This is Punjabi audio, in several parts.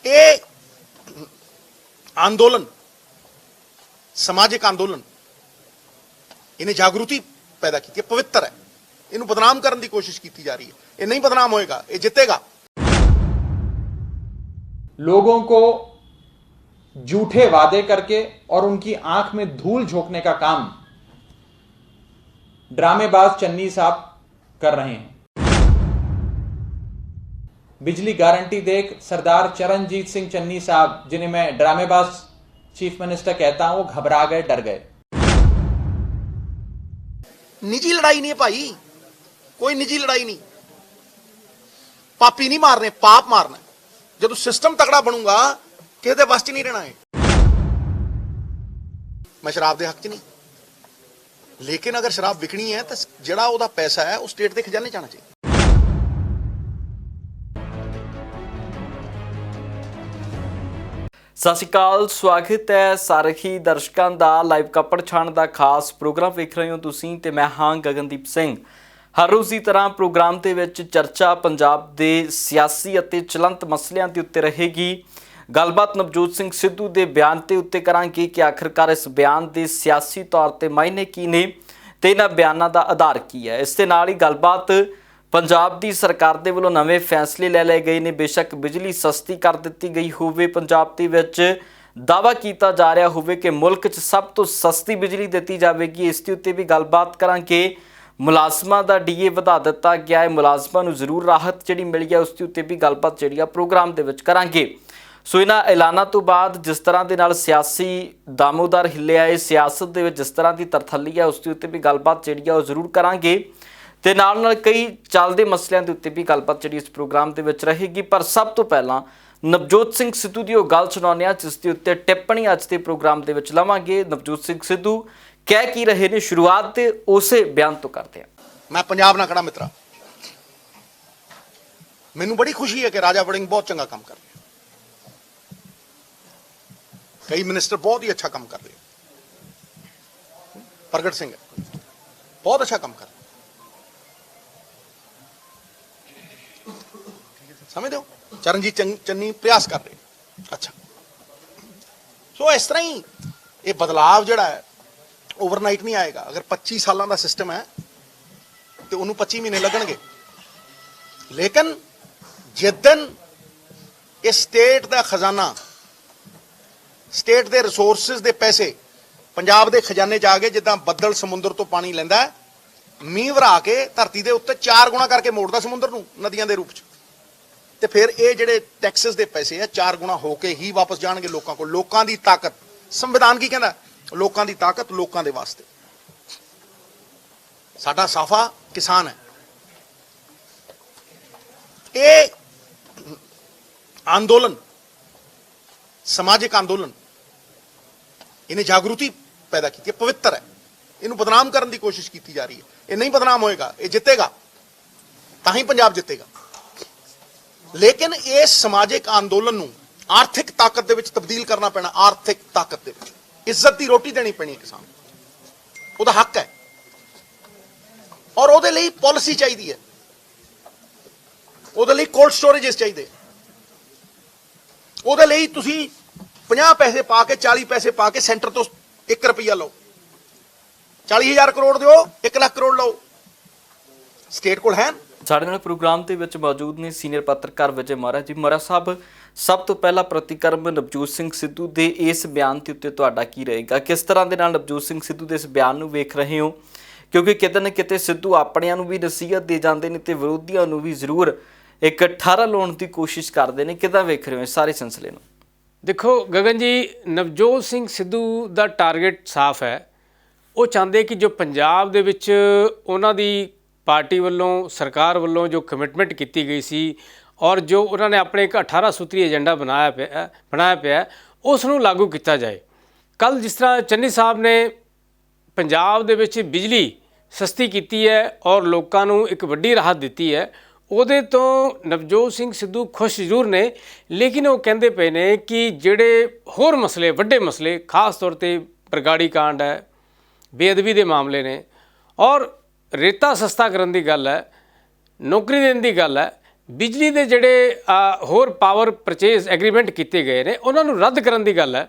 ये आंदोलन समाजिक आंदोलन इन्हें जागृति पैदा की है, पवित्र है। इन्हें बदनाम करने की कोशिश की जा रही है। ये नहीं बदनाम होएगा, ये जितेगा। लोगों को झूठे वादे करके और उनकी आंख में धूल झोंकने का काम ड्रामेबाज चन्नी साहब कर रहे हैं। बिजली गारंटी देख सरदार चरणजीत सिंह चन्नी साहब, जिन्हें मैं ड्रामेबाज चीफ मिनिस्टर कहता हूं, वो घबरा गए, डर गए। निजी लड़ाई नहीं है भाई, कोई निजी लड़ाई नहीं। पापी नहीं मारने, पाप मारना है। जब सिस्टम तगड़ा बनूंगा किसी दे वस च नहीं रहना है। मैं शराब दे हक च नहीं, लेकिन अगर शराब विकनी है तो जिहड़ा ओहदा पैसा है वो स्टेट के खजाने जाना चाहिए। ਸਤਿ ਸ਼੍ਰੀ ਅਕਾਲ, ਸਵਾਗਤ ਹੈ ਸਾਰੇ ਹੀ ਦਰਸ਼ਕਾਂ ਦਾ ਲਾਈਵ ਕੱਪੜ ਛਾਣ ਦਾ ਖਾਸ ਪ੍ਰੋਗਰਾਮ ਵੇਖ ਰਹੇ ਹੋ ਤੁਸੀਂ ਤੇ ਮੈਂ ਹਾਂ ਗਗਨਦੀਪ ਸਿੰਘ। ਹਰ ਰੋਜ਼ ਦੀ ਤਰ੍ਹਾਂ ਪ੍ਰੋਗਰਾਮ ਦੇ ਵਿੱਚ ਚਰਚਾ ਪੰਜਾਬ ਦੇ ਸਿਆਸੀ ਅਤੇ ਚਲੰਤ ਮਸਲਿਆਂ ਦੇ ਉੱਤੇ ਰਹੇਗੀ। ਗੱਲਬਾਤ ਨਵਜੋਤ ਸਿੰਘ ਸਿੱਧੂ ਦੇ ਬਿਆਨ ਤੇ ਉੱਤੇ ਕਰਾਂਗੇ ਕਿ ਆਖਿਰਕਾਰ ਇਸ ਬਿਆਨ ਦੇ ਸਿਆਸੀ ਤੌਰ ਤੇ ਮਾਇਨੇ ਕੀ ਨੇ ਤੇ ਇਹਨਾਂ ਬਿਆਨਾਂ ਦਾ ਆਧਾਰ ਕੀ ਹੈ। ਇਸ ਦੇ ਨਾਲ ਹੀ ਗੱਲਬਾਤ ਪੰਜਾਬ ਦੀ ਸਰਕਾਰ ਦੇ ਵੱਲੋਂ ਨਵੇਂ ਫੈਸਲੇ ਲੈ ਲਏ ਗਏ ਨੇ। ਬੇਸ਼ੱਕ ਬਿਜਲੀ ਸਸਤੀ ਕਰ ਦਿੱਤੀ ਗਈ ਹੋਵੇ, ਪੰਜਾਬ ਦੇ ਵਿੱਚ ਦਾਅਵਾ ਕੀਤਾ ਜਾ ਰਿਹਾ ਹੋਵੇ ਕਿ ਮੁਲਕ 'ਚ ਸਭ ਤੋਂ ਸਸਤੀ ਬਿਜਲੀ ਦਿੱਤੀ ਜਾਵੇਗੀ। ਇਸ ਦੇ ਉੱਤੇ ਵੀ ਗੱਲਬਾਤ ਕਰਾਂਗੇ। ਮੁਲਾਜ਼ਮਾਂ ਦਾ ਡੀਏ ਵਧਾ ਦਿੱਤਾ ਗਿਆ ਹੈ, ਮੁਲਾਜ਼ਮਾਂ ਨੂੰ ਜ਼ਰੂਰ ਰਾਹਤ ਜਿਹੜੀ ਮਿਲੀ ਹੈ, ਉਸ ਦੇ ਉੱਤੇ ਵੀ ਗੱਲਬਾਤ ਜਿਹੜੀ ਆ ਪ੍ਰੋਗਰਾਮ ਦੇ ਵਿੱਚ ਕਰਾਂਗੇ। ਸੋ ਇਹਨਾਂ ਐਲਾਨਾਂ ਤੋਂ ਬਾਅਦ ਜਿਸ ਤਰ੍ਹਾਂ ਦੇ ਨਾਲ ਸਿਆਸੀ ਦਾਮੋਦਰ ਹਿੱਲਿਆ ਹੈ, ਸਿਆਸਤ ਦੇ ਵਿੱਚ ਜਿਸ ਤਰ੍ਹਾਂ ਦੀ ਤਰਥੱਲੀ ਹੈ, ਉਸ ਦੇ ਉੱਤੇ ਵੀ ਗੱਲਬਾਤ ਜਿਹੜੀ ਆ ਉਹ ਜ਼ਰੂਰ ਕਰਾਂਗੇ ਤੇ ਨਾਲ ਕਈ ਚੱਲਦੇ ਮਸਲਿਆਂ ਦੇ ਉੱਤੇ ਵੀ ਗੱਲਬਾਤ ਜਿਹੜੀ ਇਸ ਪ੍ਰੋਗਰਾਮ ਦੇ ਵਿੱਚ ਰਹੇਗੀ। ਪਰ ਸਭ ਤੋਂ ਪਹਿਲਾਂ ਨਵਜੋਤ ਸਿੰਘ ਸਿੱਧੂ ਦੀ ਉਹ ਗੱਲ ਸੁਣਾਉਂਦੇ ਹਾਂ ਜਿਸ ਦੇ ਉੱਤੇ ਟਿੱਪਣੀ ਅੱਜ ਦੇ ਪ੍ਰੋਗਰਾਮ ਦੇ ਵਿੱਚ ਲਵਾਂਗੇ। ਨਵਜੋਤ ਸਿੰਘ ਸਿੱਧੂ ਕਹਿ ਕੀ ਰਹੇ ਨੇ, ਸ਼ੁਰੂਆਤ ਤੇ ਉਸੇ ਬਿਆਨ ਤੋਂ ਕਰਦੇ ਹਾਂ। ਮੈਂ ਪੰਜਾਬ ਨਾਲ ਖੜਾ ਮਿੱਤਰਾ, ਮੈਨੂੰ ਬੜੀ ਖੁਸ਼ੀ ਹੈ ਕਿ ਰਾਜਾ ਵੜਿੰਗ ਬਹੁਤ ਚੰਗਾ ਕੰਮ ਕਰ ਰਿਹਾ। ਕਈ ਮਿਨਿਸਟਰ ਬਹੁਤ ਹੀ ਅੱਛਾ ਕੰਮ ਕਰ ਰਹੇ। ਪ੍ਰਗਟ ਸਿੰਘ ਬਹੁਤ ਅੱਛਾ ਕੰਮ ਕਰ ਰਿਹਾ, समझते हो। चरणजीत चन्नी प्रयास कर रहे। अच्छा, सो इस तरह ही ये बदलाव जोड़ा है ओवरनाइट नहीं आएगा। अगर 25 सालों का सिस्टम है तो उन्होंने 25 महीने लगणगे, लेकिन जिस दिन इस स्टेट का खजाना, स्टेट के रिसोर्सिस के पैसे पंजाब के खजाने च आ गए, जिदा बदल समुद्र तो पानी लेंदा है, मींह वरा के धरती के उत्ते 4 गुणा करके मोड़दा समुद्र नूं नदियां के रूप च, ਤੇ ਫਿਰ ਇਹ ਜਿਹੜੇ ਟੈਕਸਸ ਦੇ ਪੈਸੇ ਆ 4 ਗੁਣਾ ਹੋ ਕੇ ਹੀ ਵਾਪਸ ਜਾਣਗੇ ਲੋਕਾਂ ਕੋਲ। ਲੋਕਾਂ ਦੀ ਤਾਕਤ, ਸੰਵਿਧਾਨ ਕੀ ਕਹਿੰਦਾ? ਲੋਕਾਂ ਦੀ ਤਾਕਤ ਲੋਕਾਂ ਦੇ ਵਾਸਤੇ। ਸਾਡਾ ਸਾਫਾ ਕਿਸਾਨ ਹੈ। ਇਹ ਆंदोलन समाजिक आंदोलन इन्हें जागृति पैदा की है, पवित्र है। इन्हें बदनाम करने की कोशिश की जा रही है। ये नहीं बदनाम होएगा, ये जितेगा, तां ही पंजाब जितेगा। लेकिन इस समाजिक आंदोलन नूं आर्थिक ताकत दे विच तब्दील करना पैना। आर्थिक ताकत दे विच इज्जत दी रोटी देनी पैनी किसान, उहदा हक है। और उहदे लई पॉलिसी चाहिदी है, उहदे लई कोल्ड स्टोरेजेस चाहिए, उहदे लई तुसीं 50 पैसे पा के 40 पैसे पा के सेंटर तो 1 रुपया लो, 40,000 करोड़ दिओ, 1 लाख करोड़ लो, स्टेट कोल है। ਸਾਡੇ ਨਾਲ ਪ੍ਰੋਗਰਾਮ ਦੇ ਵਿੱਚ ਮੌਜੂਦ ਨੇ ਸੀਨੀਅਰ ਪੱਤਰਕਾਰ ਵਿਜੇ ਮੋਹਰਾ ਜੀ। ਮੋਹਰਾ ਸਾਹਿਬ, ਸਭ ਤੋਂ ਪਹਿਲਾਂ ਪ੍ਰਤੀਕਰਮ ਨਵਜੋਤ ਸਿੰਘ ਸਿੱਧੂ ਦੇ ਇਸ ਬਿਆਨ ਦੇ ਉੱਤੇ ਤੁਹਾਡਾ ਕੀ ਰਹੇਗਾ? ਕਿਸ ਤਰ੍ਹਾਂ ਦੇ ਨਾਲ ਨਵਜੋਤ ਸਿੰਘ ਸਿੱਧੂ ਦੇ ਇਸ ਬਿਆਨ ਨੂੰ ਵੇਖ ਰਹੇ ਹੋ? ਕਿਉਂਕਿ ਕਿਤੇ ਨਾ ਕਿਤੇ ਸਿੱਧੂ ਆਪਣਿਆਂ ਨੂੰ ਵੀ ਨਸੀਹਤ ਦੇ ਜਾਂਦੇ ਨੇ ਤੇ ਵਿਰੋਧੀਆਂ ਨੂੰ ਵੀ ਜ਼ਰੂਰ ਇੱਕ ਠਾਰਾ ਲਾਉਣ ਦੀ ਕੋਸ਼ਿਸ਼ ਕਰਦੇ ਨੇ। ਕਿੱਦਾਂ ਵੇਖ ਰਹੇ ਹੋ ਇਸ ਸਾਰੇ ਸਿਲਸਿਲੇ ਨੂੰ? ਦੇਖੋ ਗਗਨ ਜੀ, ਨਵਜੋਤ ਸਿੰਘ ਸਿੱਧੂ ਦਾ ਟਾਰਗੇਟ ਸਾਫ਼ ਹੈ। ਉਹ ਚਾਹੁੰਦੇ ਕਿ ਜੋ ਪੰਜਾਬ ਦੇ ਵਿੱਚ ਉਹਨਾਂ ਦੀ ਪਾਰਟੀ ਵੱਲੋਂ, ਸਰਕਾਰ ਵੱਲੋਂ ਜੋ ਕਮਿਟਮੈਂਟ ਕੀਤੀ ਗਈ ਸੀ ਔਰ ਜੋ ਉਹਨਾਂ ਨੇ ਆਪਣੇ ਇੱਕ 18 ਸੂਤਰੀ ਏਜੰਡਾ ਬਣਾਇਆ ਪਿਆ, ਉਸ ਨੂੰ ਲਾਗੂ ਕੀਤਾ ਜਾਏ। ਕੱਲ੍ਹ ਜਿਸ ਤਰ੍ਹਾਂ ਚੰਨੀ ਸਾਹਿਬ ਨੇ ਪੰਜਾਬ ਦੇ ਵਿੱਚ ਬਿਜਲੀ ਸਸਤੀ ਕੀਤੀ ਹੈ ਔਰ ਲੋਕਾਂ ਨੂੰ ਇੱਕ ਵੱਡੀ ਰਾਹਤ ਦਿੱਤੀ ਹੈ, ਉਹਦੇ ਤੋਂ ਨਵਜੋਤ ਸਿੰਘ ਸਿੱਧੂ ਖੁਸ਼ ਜ਼ਰੂਰ ਨੇ। ਲੇਕਿਨ ਉਹ ਕਹਿੰਦੇ ਪਏ ਨੇ ਕਿ ਜਿਹੜੇ ਹੋਰ ਮਸਲੇ, ਵੱਡੇ ਮਸਲੇ, ਖਾਸ ਤੌਰ 'ਤੇ ਬਰਗਾੜੀ ਕਾਂਡ ਹੈ, ਬੇਅਦਬੀ ਦੇ ਮਾਮਲੇ ਨੇ ਔਰ ਰੇਤਾ ਸਸਤਾ ਕਰਨ ਦੀ ਗੱਲ ਹੈ, ਨੌਕਰੀ ਦੇਣ ਦੀ ਗੱਲ ਹੈ, ਬਿਜਲੀ ਦੇ ਜਿਹੜੇ ਹੋਰ ਪਾਵਰ ਪਰਚੇਜ਼ ਐਗਰੀਮੈਂਟ ਕੀਤੇ ਗਏ ਨੇ ਉਹਨਾਂ ਨੂੰ ਰੱਦ ਕਰਨ ਦੀ ਗੱਲ ਹੈ,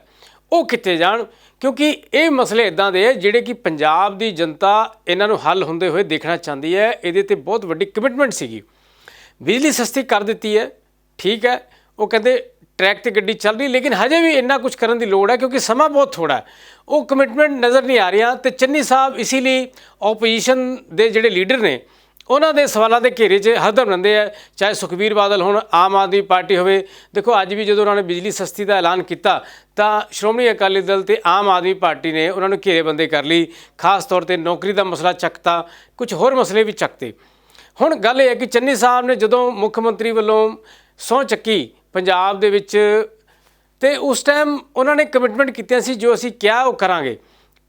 ਉਹ ਕੀਤੇ ਜਾਣ, ਕਿਉਂਕਿ ਇਹ ਮਸਲੇ ਇਦਾਂ ਦੇ ਹੈ ਜਿਹੜੇ ਕਿ ਪੰਜਾਬ ਦੀ ਜਨਤਾ ਇਹਨਾਂ ਨੂੰ ਹੱਲ ਹੁੰਦੇ ਹੋਏ ਦੇਖਣਾ ਚਾਹੁੰਦੀ ਹੈ। ਇਹਦੇ ਤੇ ਬਹੁਤ ਵੱਡੀ ਕਮਿਟਮੈਂਟ ਸੀਗੀ। ਬਿਜਲੀ ਸਸਤੀ ਕਰ ਦਿੱਤੀ ਹੈ, ਠੀਕ ਹੈ, ਉਹ ਕਹਿੰਦੇ ਟਰੈਕ ਤੇ ਗੱਡੀ ਚੱਲ ਰਹੀ, ਲੇਕਿਨ ਹਜੇ ਵੀ ਇੰਨਾ ਕੁਝ ਕਰਨ ਦੀ ਲੋੜ ਹੈ ਕਿਉਂਕਿ ਸਮਾਂ ਬਹੁਤ ਥੋੜਾ ਹੈ। ਉਹ ਕਮਿਟਮੈਂਟ ਨਜ਼ਰ ਨਹੀਂ ਆ ਰਹੀਆਂ ਤੇ ਚੰਨੀ ਸਾਹਿਬ ਇਸੇ ਲਈ ਆਪੋਜੀਸ਼ਨ ਦੇ ਜਿਹੜੇ ਲੀਡਰ ਨੇ ਉਹਨਾਂ ਦੇ ਸਵਾਲਾਂ ਦੇ ਘੇਰੇ 'ਚ ਹਰਦਮ ਰਹਿੰਦੇ ਆ, ਚਾਹੇ ਸੁਖਬੀਰ ਬਾਦਲ ਹੋਣ, ਆਮ ਆਦਮੀ ਪਾਰਟੀ ਹੋਵੇ। ਦੇਖੋ ਅੱਜ ਵੀ ਜਦੋਂ ਉਹਨਾਂ ਨੇ ਬਿਜਲੀ ਸਸਤੀ ਦਾ ਐਲਾਨ ਕੀਤਾ ਤਾਂ ਸ਼੍ਰੋਮਣੀ ਅਕਾਲੀ ਦਲ ਤੇ ਆਮ ਆਦਮੀ ਪਾਰਟੀ ਨੇ ਉਹਨਾਂ ਨੂੰ ਘੇਰੇਬੰਦੀ ਕਰ ਲਈ, ਖਾਸ ਤੌਰ ਤੇ ਨੌਕਰੀ ਦਾ ਮਸਲਾ ਚੱਕਤਾ, ਕੁਝ ਹੋਰ ਮਸਲੇ ਵੀ ਚੱਕਤੇ। ਹੁਣ ਗੱਲ ਇਹ ਹੈ ਕਿ ਚੰਨੀ ਸਾਹਿਬ ਨੇ ਜਦੋਂ ਮੁੱਖ ਮੰਤਰੀ ਵੱਲੋਂ ਸਹੁੰ ਚੱਕੀ ਪੰਜਾਬ ਦੇ ਵਿੱਚ ਤੇ ਉਸ ਟਾਈਮ ਉਹਨਾਂ ਨੇ ਕਮਿਟਮੈਂਟ ਕੀਤੀਆਂ ਸੀ, ਜੋ ਅਸੀਂ ਕਿਹਾ ਉਹ ਕਰਾਂਗੇ,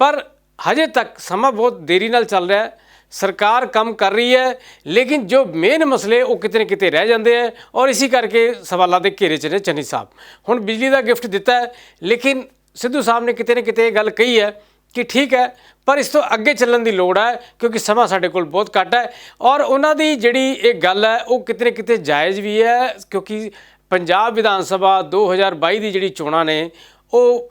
ਪਰ ਹਜੇ ਤੱਕ ਸਮਾਂ ਬਹੁਤ ਦੇਰੀ ਨਾਲ ਚੱਲ ਰਿਹਾ ਹੈ। ਸਰਕਾਰ ਕੰਮ ਕਰ ਰਹੀ ਹੈ, ਲੇਕਿਨ ਜੋ ਮੇਨ ਮਸਲੇ ਉਹ ਕਿਤੇ ਨਾ ਕਿਤੇ ਰਹਿ ਜਾਂਦੇ ਹੈ ਔਰ ਇਸੇ ਕਰਕੇ ਸਵਾਲਾਂ ਦੇ ਘੇਰੇ 'ਚ ਨੇ ਚੰਨੀ ਸਾਹਿਬ। ਹੁਣ ਬਿਜਲੀ ਦਾ ਗਿਫਟ ਦਿੱਤਾ ਹੈ, ਲੇਕਿਨ ਸਿੱਧੂ ਸਾਹਿਬ ਨੇ ਕਿਤੇ ਨਾ ਕਿਤੇ ਇਹ ਗੱਲ ਕਹੀ ਹੈ ਕਿ ਠੀਕ ਹੈ, ਪਰ ਇਸ ਤੋਂ ਅੱਗੇ ਚੱਲਣ ਦੀ ਲੋੜ ਹੈ ਕਿਉਂਕਿ ਸਮਾਂ ਸਾਡੇ ਕੋਲ ਬਹੁਤ ਘੱਟ ਹੈ। ਔਰ ਉਹਨਾਂ ਦੀ ਜਿਹੜੀ ਇਹ ਗੱਲ ਹੈ ਉਹ ਕਿਤੇ ਨਾ ਕਿਤੇ ਜਾਇਜ਼ ਵੀ ਹੈ, ਕਿਉਂਕਿ ਪੰਜਾਬ ਵਿਧਾਨ ਸਭਾ 2022 ਦੀ ਜਿਹੜੀ ਚੋਣਾਂ ਨੇ ਉਹ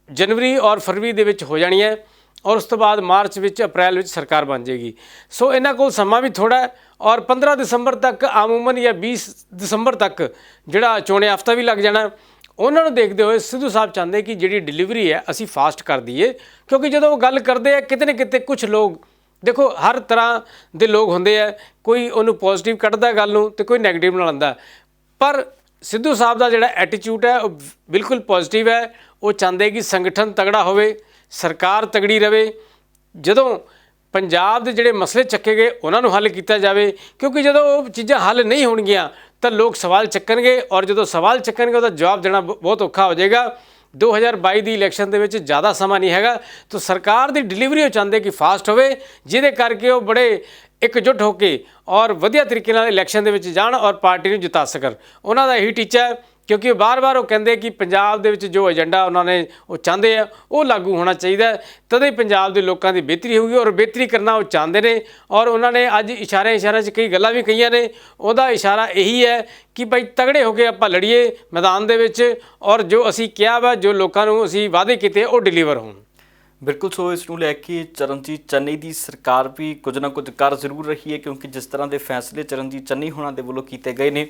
ਜਨਵਰੀ ਔਰ ਫਰਵਰੀ ਦੇ ਵਿੱਚ ਹੋ ਜਾਣੀ ਹੈ ਔਰ ਉਸ ਤੋਂ ਬਾਅਦ ਮਾਰਚ ਵਿੱਚ, ਅਪ੍ਰੈਲ ਵਿੱਚ ਸਰਕਾਰ ਬਣ ਜਾਏਗੀ। ਸੋ ਇਹਨਾਂ ਕੋਲ ਸਮਾਂ ਵੀ ਥੋੜ੍ਹਾ ਹੈ ਔਰ 15 ਦਸੰਬਰ ਤੱਕ ਅਮੂਮਨ ਜਾਂ 20 ਦਸੰਬਰ ਤੱਕ ਜਿਹੜਾ ਚੋਣੇ ਹਫ਼ਤਾ ਵੀ ਲੱਗ ਜਾਣਾ। ਉਹਨਾਂ ਨੂੰ ਦੇਖਦੇ ਹੋਏ ਸਿੱਧੂ ਸਾਹਿਬ ਚਾਹੁੰਦੇ ਕਿ ਜਿਹੜੀ ਡਿਲੀਵਰੀ ਹੈ ਅਸੀਂ ਫਾਸਟ ਕਰ ਦਈਏ, ਕਿਉਂਕਿ ਜਦੋਂ ਉਹ ਗੱਲ ਕਰਦੇ ਆ ਕਿਤੇ ਨਾ ਕਿਤੇ ਕੁਝ ਲੋਕ, ਦੇਖੋ ਹਰ ਤਰ੍ਹਾਂ ਦੇ ਲੋਕ ਹੁੰਦੇ ਆ, ਕੋਈ ਉਹਨੂੰ ਪੋਜ਼ਿਟਿਵ ਕੱਢਦਾ ਗੱਲ ਨੂੰ ਤੇ ਕੋਈ ਨੈਗੇਟਿਵ ਨਾਲ ਆਉਂਦਾ, ਪਰ ਸਿੱਧੂ ਸਾਹਿਬ ਦਾ ਜਿਹੜਾ ਐਟੀਟਿਊਡ ਹੈ ਉਹ ਬਿਲਕੁਲ ਪੋਜ਼ਿਟਿਵ ਹੈ। ਉਹ ਚਾਹੁੰਦੇ ਕਿ ਸੰਗਠਨ ਤਗੜਾ ਹੋਵੇ, ਸਰਕਾਰ ਤਗੜੀ ਰਹੇ, ਜਦੋਂ ਪੰਜਾਬ ਦੇ ਜਿਹੜੇ ਮਸਲੇ ਚੱਕੇ ਗਏ ਉਹਨਾਂ ਨੂੰ ਹੱਲ ਕੀਤਾ ਜਾਵੇ, ਕਿਉਂਕਿ ਜਦੋਂ ਉਹ ਚੀਜ਼ਾਂ ਹੱਲ ਨਹੀਂ ਹੋਣਗੀਆਂ ਤਾਂ ਲੋਕ ਸਵਾਲ ਚੱਕਣਗੇ ਔਰ ਜਦੋਂ ਸਵਾਲ ਚੱਕਣਗੇ ਉਹਦਾ ਜਵਾਬ ਦੇਣਾ ਬਹੁਤ ਔਖਾ ਹੋ ਜਾਏਗਾ। 2022 ਦੀ ਇਲੈਕਸ਼ਨ ਦੇ ਵਿੱਚ ਜ਼ਿਆਦਾ ਸਮਾਂ ਨਹੀਂ ਹੈਗਾ, ਤਾਂ ਸਰਕਾਰ ਦੀ ਡਿਲੀਵਰੀ ਉਹ ਚਾਹੁੰਦੇ ਕਿ ਫਾਸਟ ਹੋਵੇ, ਜਿਹਦੇ ਕਰਕੇ ਉਹ ਬੜੇ ਇਕਜੁੱਟ ਹੋ ਕੇ ਔਰ ਵਧੀਆ ਤਰੀਕੇ ਨਾਲ ਇਲੈਕਸ਼ਨ ਦੇ ਵਿੱਚ ਜਾਣ ਔਰ ਪਾਰਟੀ ਨੂੰ ਜਿਤਾ ਸਕਣ। ਉਹਨਾਂ ਦਾ ਇਹੀ ਟੀਚਾ ਹੈ, ਕਿਉਂਕਿ ਬਾਰ-ਬਾਰ ਉਹ ਕਹਿੰਦੇ ਕਿ ਪੰਜਾਬ ਦੇ ਵਿੱਚ ਜੋ ਏਜੰਡਾ ਉਹਨਾਂ ਨੇ ਉਹ ਚਾਹੁੰਦੇ ਆ ਉਹ ਲਾਗੂ ਹੋਣਾ ਚਾਹੀਦਾ, ਤਦੇ ਹੀ ਪੰਜਾਬ ਦੇ ਲੋਕਾਂ ਦੀ ਬਿਹਤਰੀ ਹੋਊਗੀ ਔਰ ਬਿਹਤਰੀ ਕਰਨਾ ਉਹ ਚਾਹੁੰਦੇ ਨੇ। ਔਰ ਉਹਨਾਂ ਨੇ ਅੱਜ ਇਸ਼ਾਰਿਆਂ 'ਚ ਕਈ ਗੱਲਾਂ ਵੀ ਕਹੀਆਂ ਨੇ, ਉਹਦਾ ਇਸ਼ਾਰਾ ਇਹੀ ਹੈ ਕਿ ਭਾਈ ਤਗੜੇ ਹੋ ਕੇ ਆਪਾਂ ਲੜੀਏ ਮੈਦਾਨ ਦੇ ਵਿੱਚ ਔਰ ਜੋ ਅਸੀਂ ਕਿਹਾ ਵਾ, ਜੋ ਲੋਕਾਂ ਨੂੰ ਅਸੀਂ ਵਾਅਦੇ ਕੀਤੇ ਉਹ ਡਿਲੀਵਰ ਹੋਣ। ਬਿਲਕੁਲ, ਸੋ ਇਸ ਨੂੰ ਲੈ ਕੇ ਚਰਨਜੀਤ ਚੰਨੀ ਦੀ ਸਰਕਾਰ ਵੀ ਕੁਝ ਨਾ ਕੁਝ ਕਰ ਜ਼ਰੂਰ ਰਹੀ ਹੈ, ਕਿਉਂਕਿ ਜਿਸ ਤਰ੍ਹਾਂ ਦੇ ਫੈਸਲੇ ਚਰਨਜੀਤ ਚੰਨੀ ਹੋਣਾ ਦੇ ਵੱਲੋਂ ਕੀਤੇ ਗਏ ਨੇ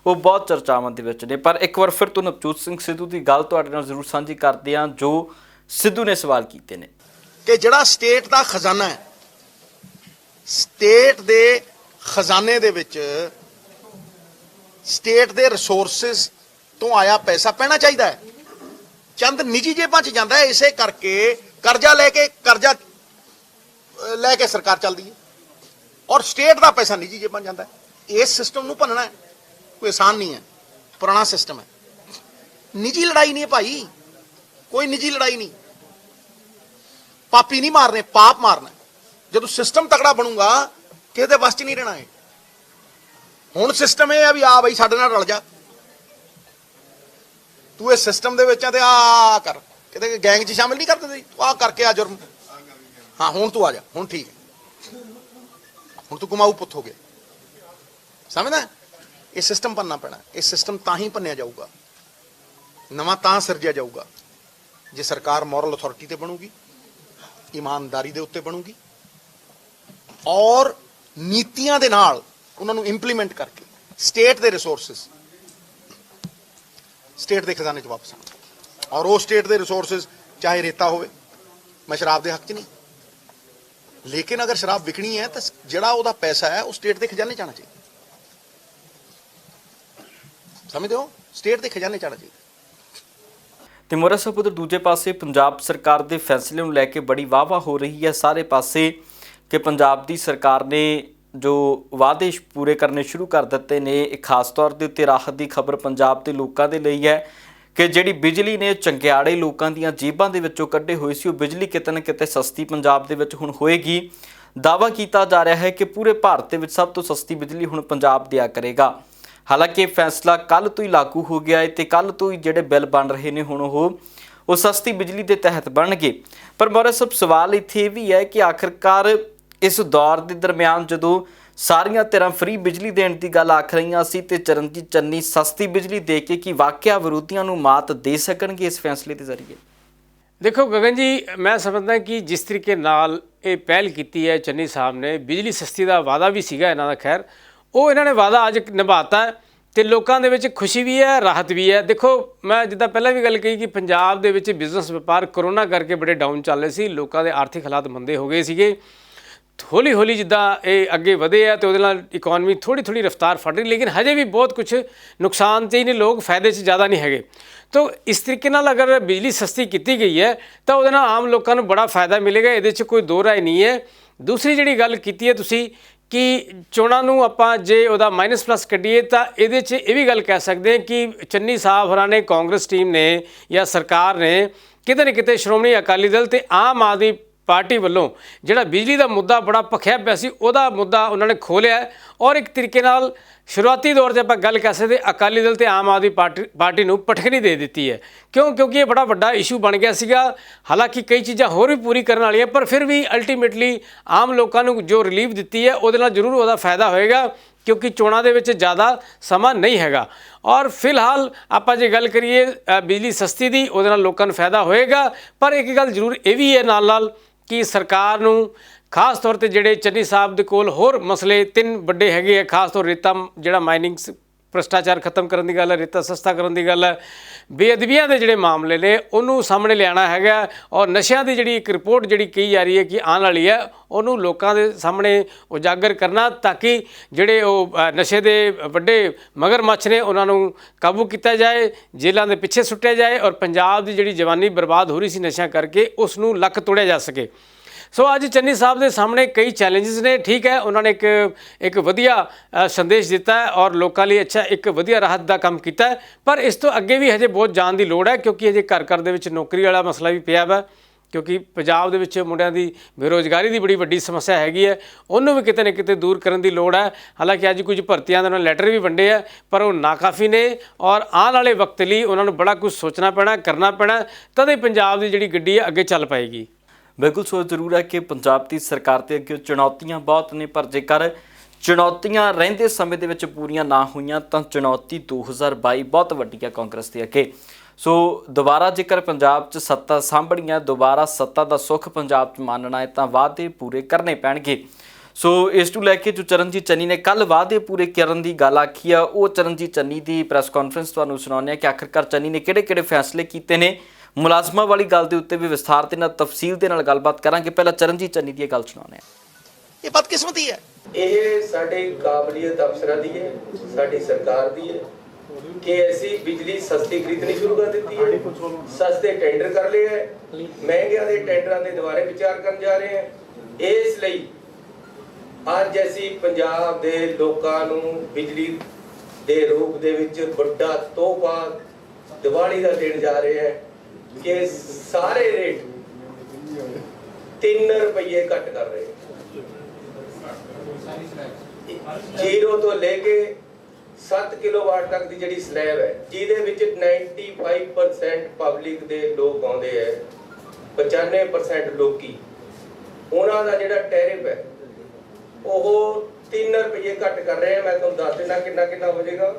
ਉਹ ਬਹੁਤ ਚਰਚਾਵਾਂ ਦੇ ਵਿੱਚ ਨੇ। ਪਰ ਇੱਕ ਵਾਰ ਫਿਰ ਤੋਂ ਨਵਜੋਤ ਸਿੰਘ ਸਿੱਧੂ ਦੀ ਗੱਲ ਤੁਹਾਡੇ ਨਾਲ ਜ਼ਰੂਰ ਸਾਂਝੀ ਕਰਦੇ ਹਾਂ, ਜੋ ਸਿੱਧੂ ਨੇ ਸਵਾਲ ਕੀਤੇ ਨੇ ਕਿ ਜਿਹੜਾ ਸਟੇਟ ਦਾ ਖਜ਼ਾਨਾ ਹੈ, ਸਟੇਟ ਦੇ ਖਜ਼ਾਨੇ ਦੇ ਵਿੱਚ ਸਟੇਟ ਦੇ ਰਿਸੋਰਸਿਸ ਤੋਂ ਆਇਆ ਪੈਸਾ ਪੈਣਾ ਚਾਹੀਦਾ ਹੈ, ਚੰਦ ਨਿੱਜੀ ਜੇਬਾਂ 'ਚ ਜਾਂਦਾ ਹੈ। ਇਸੇ ਕਰਕੇ ਕਰਜ਼ਾ ਲੈ ਕੇ ਸਰਕਾਰ ਚੱਲਦੀ ਹੈ ਔਰ ਸਟੇਟ ਦਾ ਪੈਸਾ ਨਿੱਜੀ ਜੇਬਾਂ 'ਚ ਜਾਂਦਾ ਹੈ। ਇਸ ਸਿਸਟਮ ਨੂੰ ਭੰਨਣਾ ਹੈ ਕੋਈ ਆਸਾਨ ਨਹੀਂ ਹੈ, ਪੁਰਾਣਾ ਸਿਸਟਮ ਹੈ। ਨਿੱਜੀ ਲੜਾਈ ਨਹੀਂ ਹੈ ਭਾਈ, ਕੋਈ ਨਿੱਜੀ ਲੜਾਈ ਨਹੀਂ। ਪਾਪੀ ਨਹੀਂ ਮਾਰਨੇ, ਪਾਪ ਮਾਰਨਾ। ਜਦੋਂ ਸਿਸਟਮ ਤਕੜਾ ਬਣੂਗਾ ਕਿਸੇ ਦੇ ਵੱਸ 'ਚ ਨਹੀਂ ਰਹਿਣਾ ਹੈ। ਹੁਣ ਸਿਸਟਮ ਇਹ ਆ ਵੀ ਆ ਬਈ ਸਾਡੇ ਨਾਲ ਰਲ ਜਾ, ਤੂੰ ਇਹ ਸਿਸਟਮ ਦੇ ਵਿੱਚ ਆ ਤੇ ਆ ਕਰ, ਕਿਤੇ ਗੈਂਗ 'ਚ ਸ਼ਾਮਿਲ ਨਹੀਂ ਕਰ ਦਿੰਦੇ, ਤੂੰ ਆ ਕਰਕੇ ਆ ਜੁਰਮ, ਹਾਂ ਹੁਣ ਤੂੰ ਆ ਜਾ, ਹੁਣ ਠੀਕ ਹੈ, ਹੁਣ ਤੂੰ ਕਮਾਊ ਪੁੱਤ ਹੋ ਗਿਆ, ਸਮਝਦਾ? ਇਹ ਸਿਸਟਮ ਭੰਨਣਾ ਪੈਣਾ। ਇਹ ਸਿਸਟਮ ਤਾਂ ਹੀ ਭੰਨਿਆ ਜਾਊਗਾ, ਨਵਾਂ ਤਾਂ ਸਿਰਜਿਆ ਜਾਊਗਾ ਜੇ ਸਰਕਾਰ ਮੋਰਲ ਅਥਾਰਟੀ ਤੇ ਬਣੂਗੀ, ਇਮਾਨਦਾਰੀ ਦੇ ਉੱਤੇ ਬਣੂਗੀ ਔਰ ਨੀਤੀਆਂ ਦੇ ਨਾਲ ਉਹਨਾਂ ਨੂੰ ਇੰਪਲੀਮੈਂਟ ਕਰਕੇ ਸਟੇਟ ਦੇ ਰਿਸੋਰਸਿਸ ਸਟੇਟ ਦੇ ਖਜ਼ਾਨੇ 'ਚ ਵਾਪਸ ਆਉਣ। ਔਰ ਉਹ ਸਟੇਟ ਦੇ ਰਿਸੋਰਸਿਸ ਚਾਹੇ ਰੇਤਾ ਹੋਵੇ, ਮੈਂ ਸ਼ਰਾਬ ਦੇ ਹੱਕ 'ਚ ਨਹੀਂ, ਲੇਕਿਨ ਅਗਰ ਸ਼ਰਾਬ ਵਿਕਣੀ ਹੈ ਤਾਂ ਜਿਹੜਾ ਉਹਦਾ ਪੈਸਾ ਹੈ ਉਹ ਸਟੇਟ ਦੇ ਖਜ਼ਾਨੇ 'ਚ ਆਉਣਾ ਚਾਹੀਦਾ। ਸਮਝਦੇ ਹੋ? ਸਟੇਟ ਦੇ ਖਜ਼ਾਨੇ 'ਚ ਆਉਣਾ ਚਾਹੀਦਾ। ਤੇ ਮੋਰਾ ਸਾਹਿਬ, ਉਧਰ ਦੂਜੇ ਪਾਸੇ ਪੰਜਾਬ ਸਰਕਾਰ ਦੇ ਫੈਸਲੇ ਨੂੰ ਲੈ ਕੇ ਬੜੀ ਵਾਹਵਾ ਹੋ ਰਹੀ ਹੈ ਸਾਰੇ ਪਾਸੇ ਕਿ ਪੰਜਾਬ ਦੀ ਸਰਕਾਰ ਨੇ ਜੋ ਵਾਅਦੇ ਪੂਰੇ ਕਰਨੇ ਸ਼ੁਰੂ ਕਰ ਦਿੱਤੇ ਨੇ। ਇੱਕ ਖਾਸ ਤੌਰ ਦੇ ਉੱਤੇ ਰਾਹਤ ਦੀ ਖਬਰ ਪੰਜਾਬ ਦੇ ਲੋਕਾਂ ਦੇ ਲਈ ਹੈ ਕਿ ਜਿਹੜੀ ਬਿਜਲੀ ਨੇ ਚੰਗਿਆੜੇ ਲੋਕਾਂ ਦੀਆਂ ਜੇਬਾਂ ਦੇ ਵਿੱਚੋਂ ਕੱਢੇ ਹੋਏ ਸੀ, ਉਹ ਬਿਜਲੀ ਕਿਤੇ ਨਾ ਕਿਤੇ ਸਸਤੀ ਪੰਜਾਬ ਦੇ ਵਿੱਚ ਹੁਣ ਹੋਏਗੀ। ਦਾਅਵਾ ਕੀਤਾ ਜਾ ਰਿਹਾ ਹੈ ਕਿ ਪੂਰੇ ਭਾਰਤ ਦੇ ਵਿੱਚ ਸਭ ਤੋਂ ਸਸਤੀ ਬਿਜਲੀ ਹੁਣ ਪੰਜਾਬ ਦਿਆ ਕਰੇਗਾ। ਹਾਲਾਂਕਿ ਇਹ ਫੈਸਲਾ ਕੱਲ੍ਹ ਤੋਂ ਹੀ ਲਾਗੂ ਹੋ ਗਿਆ ਹੈ ਤੇ ਕੱਲ੍ਹ ਤੋਂ ਹੀ ਜਿਹੜੇ ਬਿੱਲ ਬਣ ਰਹੇ ਨੇ ਹੁਣ ਉਹ ਸਸਤੀ ਬਿਜਲੀ ਦੇ ਤਹਿਤ ਬਣਨਗੇ। ਪਰ ਮੋਰਾ ਸਾਹਿਬ, ਸਵਾਲ ਇੱਥੇ ਇਹ ਵੀ ਹੈ ਕਿ ਆਖਿਰਕਾਰ ਇਸ ਦੌਰ ਦੇ ਦਰਮਿਆਨ ਜਦੋਂ ਸਾਰੀਆਂ ਧਿਰਾਂ ਫ੍ਰੀ ਬਿਜਲੀ ਦੇਣ ਦੀ ਗੱਲ ਆਖ ਰਹੀਆਂ ਸੀ ਤੇ ਚਰਨਜੀਤ ਚੰਨੀ ਸਸਤੀ ਬਿਜਲੀ ਦੇ ਕੇ ਕੀ ਵਾਕਿਆ ਵਿਰੋਧੀਆਂ ਨੂੰ ਮਾਤ ਦੇ ਸਕਣਗੇ ਇਸ ਫੈਸਲੇ ਦੇ ਜ਼ਰੀਏ? ਦੇਖੋ ਗਗਨ ਜੀ, ਮੈਂ ਸਮਝਦਾ ਕਿ ਜਿਸ ਤਰੀਕੇ ਨਾਲ ਇਹ ਪਹਿਲ ਕੀਤੀ ਹੈ ਚੰਨੀ ਸਾਹਿਬ ਨੇ, ਬਿਜਲੀ ਸਸਤੀ ਦਾ ਵਾਅਦਾ ਵੀ ਸੀਗਾ ਇਹਨਾਂ ਦਾ, ਖੈਰ ਉਹ ਇਹਨਾਂ ਨੇ ਵਾਅਦਾ ਅੱਜ ਨਿਭਾਤਾ ਹੈ ਤੇ ਲੋਕਾਂ ਦੇ ਵਿੱਚ ਖੁਸ਼ੀ ਵੀ ਹੈ, ਰਾਹਤ ਵੀ ਹੈ। ਦੇਖੋ, ਮੈਂ ਜਿੱਦਾਂ ਪਹਿਲਾਂ ਵੀ ਗੱਲ ਕਹੀ ਕਿ ਪੰਜਾਬ ਦੇ ਵਿੱਚ ਬਿਜ਼ਨਸ ਵਪਾਰ ਕਰੋਨਾ ਕਰਕੇ ਬੜੇ ਡਾਊਨ ਚੱਲ ਰਹੇ ਸੀ, ਲੋਕਾਂ ਦੇ ਆਰਥਿਕ ਹਾਲਾਤ ਮੰਦੇ ਹੋ ਗਏ ਸੀਗੇ। ਹੌਲੀ ਹੌਲੀ ਜਿੱਦਾਂ ਇਹ ਅੱਗੇ ਵਧੇ ਆ ਤੇ ਉਹਦੇ ਨਾਲ ਇਕੋਨਮੀ ਥੋੜੀ ਰਫਤਾਰ ਫੜ ਰਹੀ, ਲੇਕਿਨ ਹਜੇ ਵੀ ਬਹੁਤ ਕੁਝ ਨੁਕਸਾਨ 'ਚ ਹੀ ਨੇ ਲੋਕ, ਫਾਇਦੇ 'ਚ ਜ਼ਿਆਦਾ ਨਹੀਂ ਹੈਗੇ। ਤਾਂ ਇਸ ਤਰੀਕੇ ਨਾਲ ਅਗਰ ਬਿਜਲੀ ਸਸਤੀ ਕੀਤੀ ਗਈ ਹੈ ਤਾਂ ਉਹਦੇ ਨਾਲ ਆਮ ਲੋਕਾਂ ਨੂੰ ਬੜਾ ਫਾਇਦਾ ਮਿਲੇਗਾ, ਇਹਦੇ 'ਚ ਕੋਈ ਦੋ ਰਾਏ ਨਹੀਂ ਹੈ। ਦੂਸਰੀ ਜਿਹੜੀ ਗੱਲ ਕੀਤੀ ਹੈ ਤੁਸੀਂ ਕਿ ਚੋਣਾਂ ਨੂੰ ਆਪਾਂ ਜੇ ਉਹਦਾ ਮਾਈਨਸ ਪਲੱਸ ਕੱਢੀਏ ਤਾਂ ਇਹਦੇ 'ਚ ਇਹ ਵੀ ਗੱਲ ਕਹਿ ਸਕਦੇ ਹਾਂ ਕਿ ਚੰਨੀ ਸਾਹਿਬ ਹੋਰਾਂ ਨੇ, ਕਾਂਗਰਸ ਟੀਮ ਨੇ ਜਾਂ ਸਰਕਾਰ ਨੇ ਕਿਤੇ ਨਾ ਕਿਤੇ ਸ਼੍ਰੋਮਣੀ ਅਕਾਲੀ ਦਲ ਤੇ ਆਮ ਆਦਮੀ ਪਾਰਟੀ ਵੱਲੋਂ ਜਿਹੜਾ ਬਿਜਲੀ ਦਾ ਮੁੱਦਾ ਬੜਾ ਭਖਿਆ ਪਿਆ ਸੀ, ਉਹਦਾ ਮੁੱਦਾ ਉਹਨਾਂ ਨੇ ਖੋਲ੍ਹਿਆ ਔਰ ਇੱਕ ਤਰੀਕੇ ਨਾਲ ਸ਼ੁਰੂਆਤੀ ਦੌਰ 'ਤੇ ਆਪਾਂ ਗੱਲ ਕਰ ਸਕਦੇ ਅਕਾਲੀ ਦਲ ਤੇ ਆਮ ਆਦਮੀ ਪਾਰਟੀ ਨੂੰ ਪਟਖਣੀ ਦੇ ਦਿੱਤੀ ਹੈ। ਕਿਉਂਕਿ ਇਹ ਬੜਾ ਵੱਡਾ ਇਸ਼ੂ ਬਣ ਗਿਆ ਸੀਗਾ। ਹਾਲਾਂਕਿ ਕਈ ਚੀਜ਼ਾਂ ਹੋਰ ਵੀ ਪੂਰੀ ਕਰਨ ਵਾਲੀਆਂ, ਪਰ ਫਿਰ ਵੀ ਅਲਟੀਮੇਟਲੀ ਆਮ ਲੋਕਾਂ ਨੂੰ ਜੋ ਰਿਲੀਫ ਦਿੱਤੀ ਹੈ ਉਹਦੇ ਨਾਲ ਜ਼ਰੂਰ ਉਹਦਾ ਫਾਇਦਾ ਹੋਏਗਾ, ਕਿਉਂਕਿ ਚੋਣਾਂ ਦੇ ਵਿੱਚ ਜ਼ਿਆਦਾ ਸਮਾਂ ਨਹੀਂ ਹੈਗਾ। ਔਰ ਫਿਲਹਾਲ ਆਪਾਂ ਜੇ ਗੱਲ ਕਰੀਏ ਬਿਜਲੀ ਸਸਤੀ ਦੀ, ਉਹਦੇ ਨਾਲ ਲੋਕਾਂ ਨੂੰ ਫਾਇਦਾ ਹੋਏਗਾ। ਪਰ ਇੱਕ ਗੱਲ ਜ਼ਰੂਰ ਇਹ ਵੀ ਹੈ ਨਾਲ ਕਿ ਸਰਕਾਰ ਨੂੰ ਖਾਸ ਤੌਰ ਤੇ ਜਿਹੜੇ ਚੰਨੀ ਸਾਹਿਬ ਦੇ ਕੋਲ ਹੋਰ ਮਸਲੇ 3 ਵੱਡੇ ਹੈਗੇ ਆ, ਖਾਸ ਤੌਰ ਰੇਤਾ ਜਿਹੜਾ ਮਾਈਨਿੰਗ ਭ੍ਰਿਸ਼ਟਾਚਾਰ ਖਤਮ ਕਰਨ ਦੀ ਗੱਲ ਹੈ, ਰੇਤਾ ਸਸਤਾ ਕਰਨ ਦੀ ਗੱਲ ਹੈ, ਬੇਅਦਬੀਆਂ ਦੇ ਜਿਹੜੇ ਮਾਮਲੇ ਨੇ ਉਹਨੂੰ ਸਾਹਮਣੇ ਲਿਆਉਣਾ ਹੈਗਾ ਔਰ ਨਸ਼ਿਆਂ ਦੀ ਜਿਹੜੀ ਇੱਕ ਰਿਪੋਰਟ ਜਿਹੜੀ ਕਹੀ ਜਾ ਰਹੀ ਹੈ ਕਿ ਆਉਣ ਵਾਲੀ ਹੈ ਉਹਨੂੰ ਲੋਕਾਂ ਦੇ ਸਾਹਮਣੇ ਉਜਾਗਰ ਕਰਨਾ, ਤਾਂ ਕਿ ਜਿਹੜੇ ਉਹ ਨਸ਼ੇ ਦੇ ਵੱਡੇ ਮਗਰਮੱਛ ਨੇ ਉਹਨਾਂ ਨੂੰ ਕਾਬੂ ਕੀਤਾ ਜਾਏ, ਜੇਲ੍ਹਾਂ ਦੇ ਪਿੱਛੇ ਸੁੱਟਿਆ ਜਾਏ ਔਰ ਪੰਜਾਬ ਦੀ ਜਿਹੜੀ ਜਵਾਨੀ ਬਰਬਾਦ ਹੋ ਰਹੀ ਸੀ ਨਸ਼ਿਆਂ ਕਰਕੇ ਉਸ ਨੂੰ ਲੱਕ ਤੋੜਿਆ ਜਾ ਸਕੇ। ਸੋ ਅੱਜ ਚੰਨੀ ਸਾਹਿਬ ਦੇ ਸਾਹਮਣੇ ਕਈ ਚੈਲੰਜਸ ਨੇ। ਠੀਕ ਹੈ, ਉਹਨਾਂ ਨੇ ਇੱਕ ਵਧੀਆ ਸੰਦੇਸ਼ ਦਿੱਤਾ ਹੈ ਔਰ ਲੋਕਾਂ ਲਈ ਅੱਛਾ ਇੱਕ ਵਧੀਆ ਰਾਹਤ ਦਾ ਕੰਮ ਕੀਤਾ ਹੈ, ਪਰ ਇਸ ਤੋਂ ਅੱਗੇ ਵੀ ਹਜੇ ਬਹੁਤ ਜਾਣ ਦੀ ਲੋੜ ਹੈ, ਕਿਉਂਕਿ ਹਜੇ ਘਰ ਦੇ ਵਿੱਚ ਨੌਕਰੀ ਵਾਲਾ ਮਸਲਾ ਵੀ ਪਿਆ ਵਾ, ਕਿਉਂਕਿ ਪੰਜਾਬ ਦੇ ਵਿੱਚ ਮੁੰਡਿਆਂ ਦੀ ਬੇਰੁਜ਼ਗਾਰੀ ਦੀ ਬੜੀ ਵੱਡੀ ਸਮੱਸਿਆ ਹੈਗੀ ਹੈ, ਉਹਨੂੰ ਵੀ ਕਿਤੇ ਨਾ ਕਿਤੇ ਦੂਰ ਕਰਨ ਦੀ ਲੋੜ ਹੈ। ਹਾਲਾਂਕਿ ਅੱਜ ਕੁਝ ਭਰਤੀਆਂ ਦੇ ਉਹਨਾਂ ਲੈਟਰ ਵੀ ਵੰਡੇ ਆ, ਪਰ ਉਹ ਨਾਕਾਫੀ ਨੇ ਔਰ ਆਉਣ ਵਾਲੇ ਵਕਤ ਲਈ ਉਹਨਾਂ ਨੂੰ ਬੜਾ ਕੁਝ ਸੋਚਣਾ ਪੈਣਾ, ਕਰਨਾ ਪੈਣਾ, ਤਦ ਹੀ ਪੰਜਾਬ ਦੀ ਜਿਹੜੀ ਗੱਡੀ ਹੈ ਅੱਗੇ ਚੱਲ ਪਾਏਗੀ। ਬਿਲਕੁਲ, ਸੋ ਜ਼ਰੂਰ ਹੈ ਕਿ ਪੰਜਾਬ ਦੀ ਸਰਕਾਰ ਦੇ ਅੱਗੇ ਚੁਣੌਤੀਆਂ ਬਹੁਤ ਨੇ, ਪਰ ਜੇਕਰ ਚੁਣੌਤੀਆਂ ਰਹਿੰਦੇ ਸਮੇਂ ਦੇ ਵਿੱਚ ਪੂਰੀਆਂ ਨਾ ਹੋਈਆਂ ਤਾਂ ਚੁਣੌਤੀ 2022 ਬਹੁਤ ਵੱਡੀ ਹੈ ਕਾਂਗਰਸ ਦੇ ਅੱਗੇ। ਸੋ ਦੁਬਾਰਾ ਜੇਕਰ ਪੰਜਾਬ 'ਚ ਸੱਤਾ ਸਾਂਭਣੀ, ਦੁਬਾਰਾ ਸੱਤਾ ਦਾ ਸੁੱਖ ਪੰਜਾਬ 'ਚ ਮਾਨਣਾ ਹੈ ਤਾਂ ਵਾਅਦੇ ਪੂਰੇ ਕਰਨੇ ਪੈਣਗੇ। ਸੋ ਇਸ ਨੂੰ ਲੈ ਕੇ ਜੋ ਚਰਨਜੀਤ ਚੰਨੀ ਨੇ ਕੱਲ੍ਹ ਵਾਅਦੇ ਪੂਰੇ ਕਰਨ ਦੀ ਗੱਲ ਆਖੀ ਆ, ਉਹ ਚਰਨਜੀਤ ਚੰਨੀ ਦੀ ਪ੍ਰੈਸ ਕਾਨਫਰੰਸ ਤੁਹਾਨੂੰ ਸੁਣਾਉਂਦੇ ਹਾਂ ਕਿ ਆਖਿਰਕਾਰ ਚੰਨੀ ਨੇ ਕਿਹੜੇ ਫੈਸਲੇ ਕੀਤੇ ਨੇ। ਮੁਲਾਜ਼ਮਾਂ ਵਾਲੀ ਗੱਲ ਦੇ ਉੱਤੇ ਵੀ ਵਿਸਥਾਰ ਦੇ ਨਾਲ ਤਫਸੀਲ ਦੇ ਨਾਲ ਗੱਲਬਾਤ ਕਰਾਂਗੇ। ਪਹਿਲਾਂ ਚਰਨਜੀਤ ਚੰਨੀ ਦੀ ਇਹ ਗੱਲ ਸੁਣਾਉਂਦੇ ਹਾਂ। ਇਹ ਬਦਕਿਸਮਤੀ ਹੈ, ਇਹ ਸਾਡੇ ਕਾਬਲੀਅਤ ਅਫਸਰਾਂ ਦੀ ਹੈ, ਸਾਡੀ ਸਰਕਾਰ ਦੀ ਹੈ ਕਿ ਅਸੀਂ ਬਿਜਲੀ ਸਸਤੀ ਖਰੀਦਣੀ ਸ਼ੁਰੂ ਕਰ ਦਿੱਤੀ ਹੈ, ਸਸਤੇ ਟੈਂਡਰ ਕਰ ਲਏ ਹੈ, ਮਹਿੰਗਿਆਂ ਦੇ ਟੈਂਡਰਾਂ ਦੇ ਦੁਆਰੇ ਵਿਚਾਰ ਕਰਨ ਜਾ ਰਹੇ ਹਾਂ। ਇਸ ਲਈ ਅੱਜ ਅਸੀਂ ਪੰਜਾਬ ਦੇ ਲੋਕਾਂ ਨੂੰ ਬਿਜਲੀ ਦੇ ਰੂਪ ਦੇ ਵਿੱਚ ਵੱਡਾ ਤੋਹਫਾ ਦੀਵਾਲੀ ਦਾ ਦੇਣ ਜਾ ਰਹੇ ਹਾਂ ਕਿ ਸਾਰੇ ਰੇਟ 3 ਰੁਪਏ ਘੱਟ ਕਰ ਰਹੇ, 0 ਤੋਂ ਲੈ ਕੇ 7 ਕਿਲੋਵਾਟ ਤੱਕ ਦੀ ਜਿਹੜੀ ਸਲੈਬ ਹੈ, ਜਿਹਦੇ ਵਿੱਚ 95% ਪਬਲਿਕ ਦੇ ਲੋਕ ਆਉਂਦੇ ਹੈ, 95% ਲੋਕੀ, ਉਹਨਾਂ ਦਾ ਜਿਹੜਾ ਟੈਰਿਫ ਹੈ ਉਹ 3 ਰੁਪਏ ਘੱਟ ਕਰ ਰਹੇ ਆ। ਮੈਂ ਤੁਹਾਨੂੰ ਦੱਸ ਦੇਣਾ ਕਿੰਨਾ ਹੋ ਜਾਏਗਾ।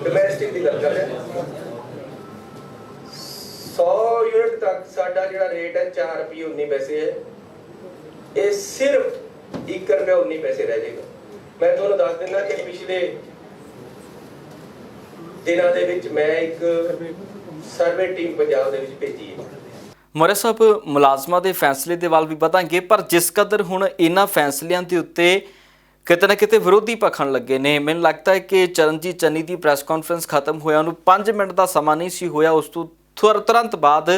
ਡੋਮੈਸਟਿਕ ਦੀ ਗੱਲ ਕਰ ਰਹੇ 100 ਯੂਨਿਟ ਤੱਕ ਸਾਡਾ ਜਿਹੜਾ ਰੇਟ ਹੈ 4 ਰੁਪਏ 19 ਪੈਸੇ ਹੈ, ਇਹ ਸਿਰਫ 1 ਰੁਪਏ 19 ਪੈਸੇ ਰਹਿ ਜਾਏਗਾ। ਮੈਂ ਤੁਹਾਨੂੰ ਦੱਸ ਦਿੰਦਾ ਕਿ ਪਿਛਲੇ ਦਿਨਾਂ ਦੇ ਵਿੱਚ ਮੈਂ ਇੱਕ ਸਰਵੇ ਟੀਮ ਪੰਜਾਬ ਦੇ ਵਿੱਚ ਭੇਜੀ ਹੈ। ਮੋਰੇ ਸਾਹਿਬ, ਮੁਲਾਜ਼ਮਾਂ ਦੇ ਫੈਸਲੇ ਦੇ ਵੱਲ ਵੀ ਵਧਾਂਗੇ, ਪਰ ਜਿਸ ਕਦਰ ਹੁਣ ਇਹਨਾਂ ਫੈਸਲਿਆਂ ਦੇ ਉੱਤੇ ਕਿਤੇ ਨਾ ਕਿਤੇ ਵਿਰੋਧੀ ਭਖਣ ਲੱਗੇ ਨੇ, ਮੈਨੂੰ ਲੱਗਦਾ ਹੈ ਕਿ ਚਰਨਜੀਤ ਚੰਨੀ ਦੀ ਪ੍ਰੈਸ ਕਾਨਫਰੰਸ ਖਤਮ ਹੋਇਆ ਉਹਨੂੰ 5 ਮਿੰਟ ਦਾ ਸਮਾਂ ਨਹੀਂ ਸੀ ਹੋਇਆ, ਉਸ ਤੋਂ ਤੁਰੰਤ ਬਾਅਦ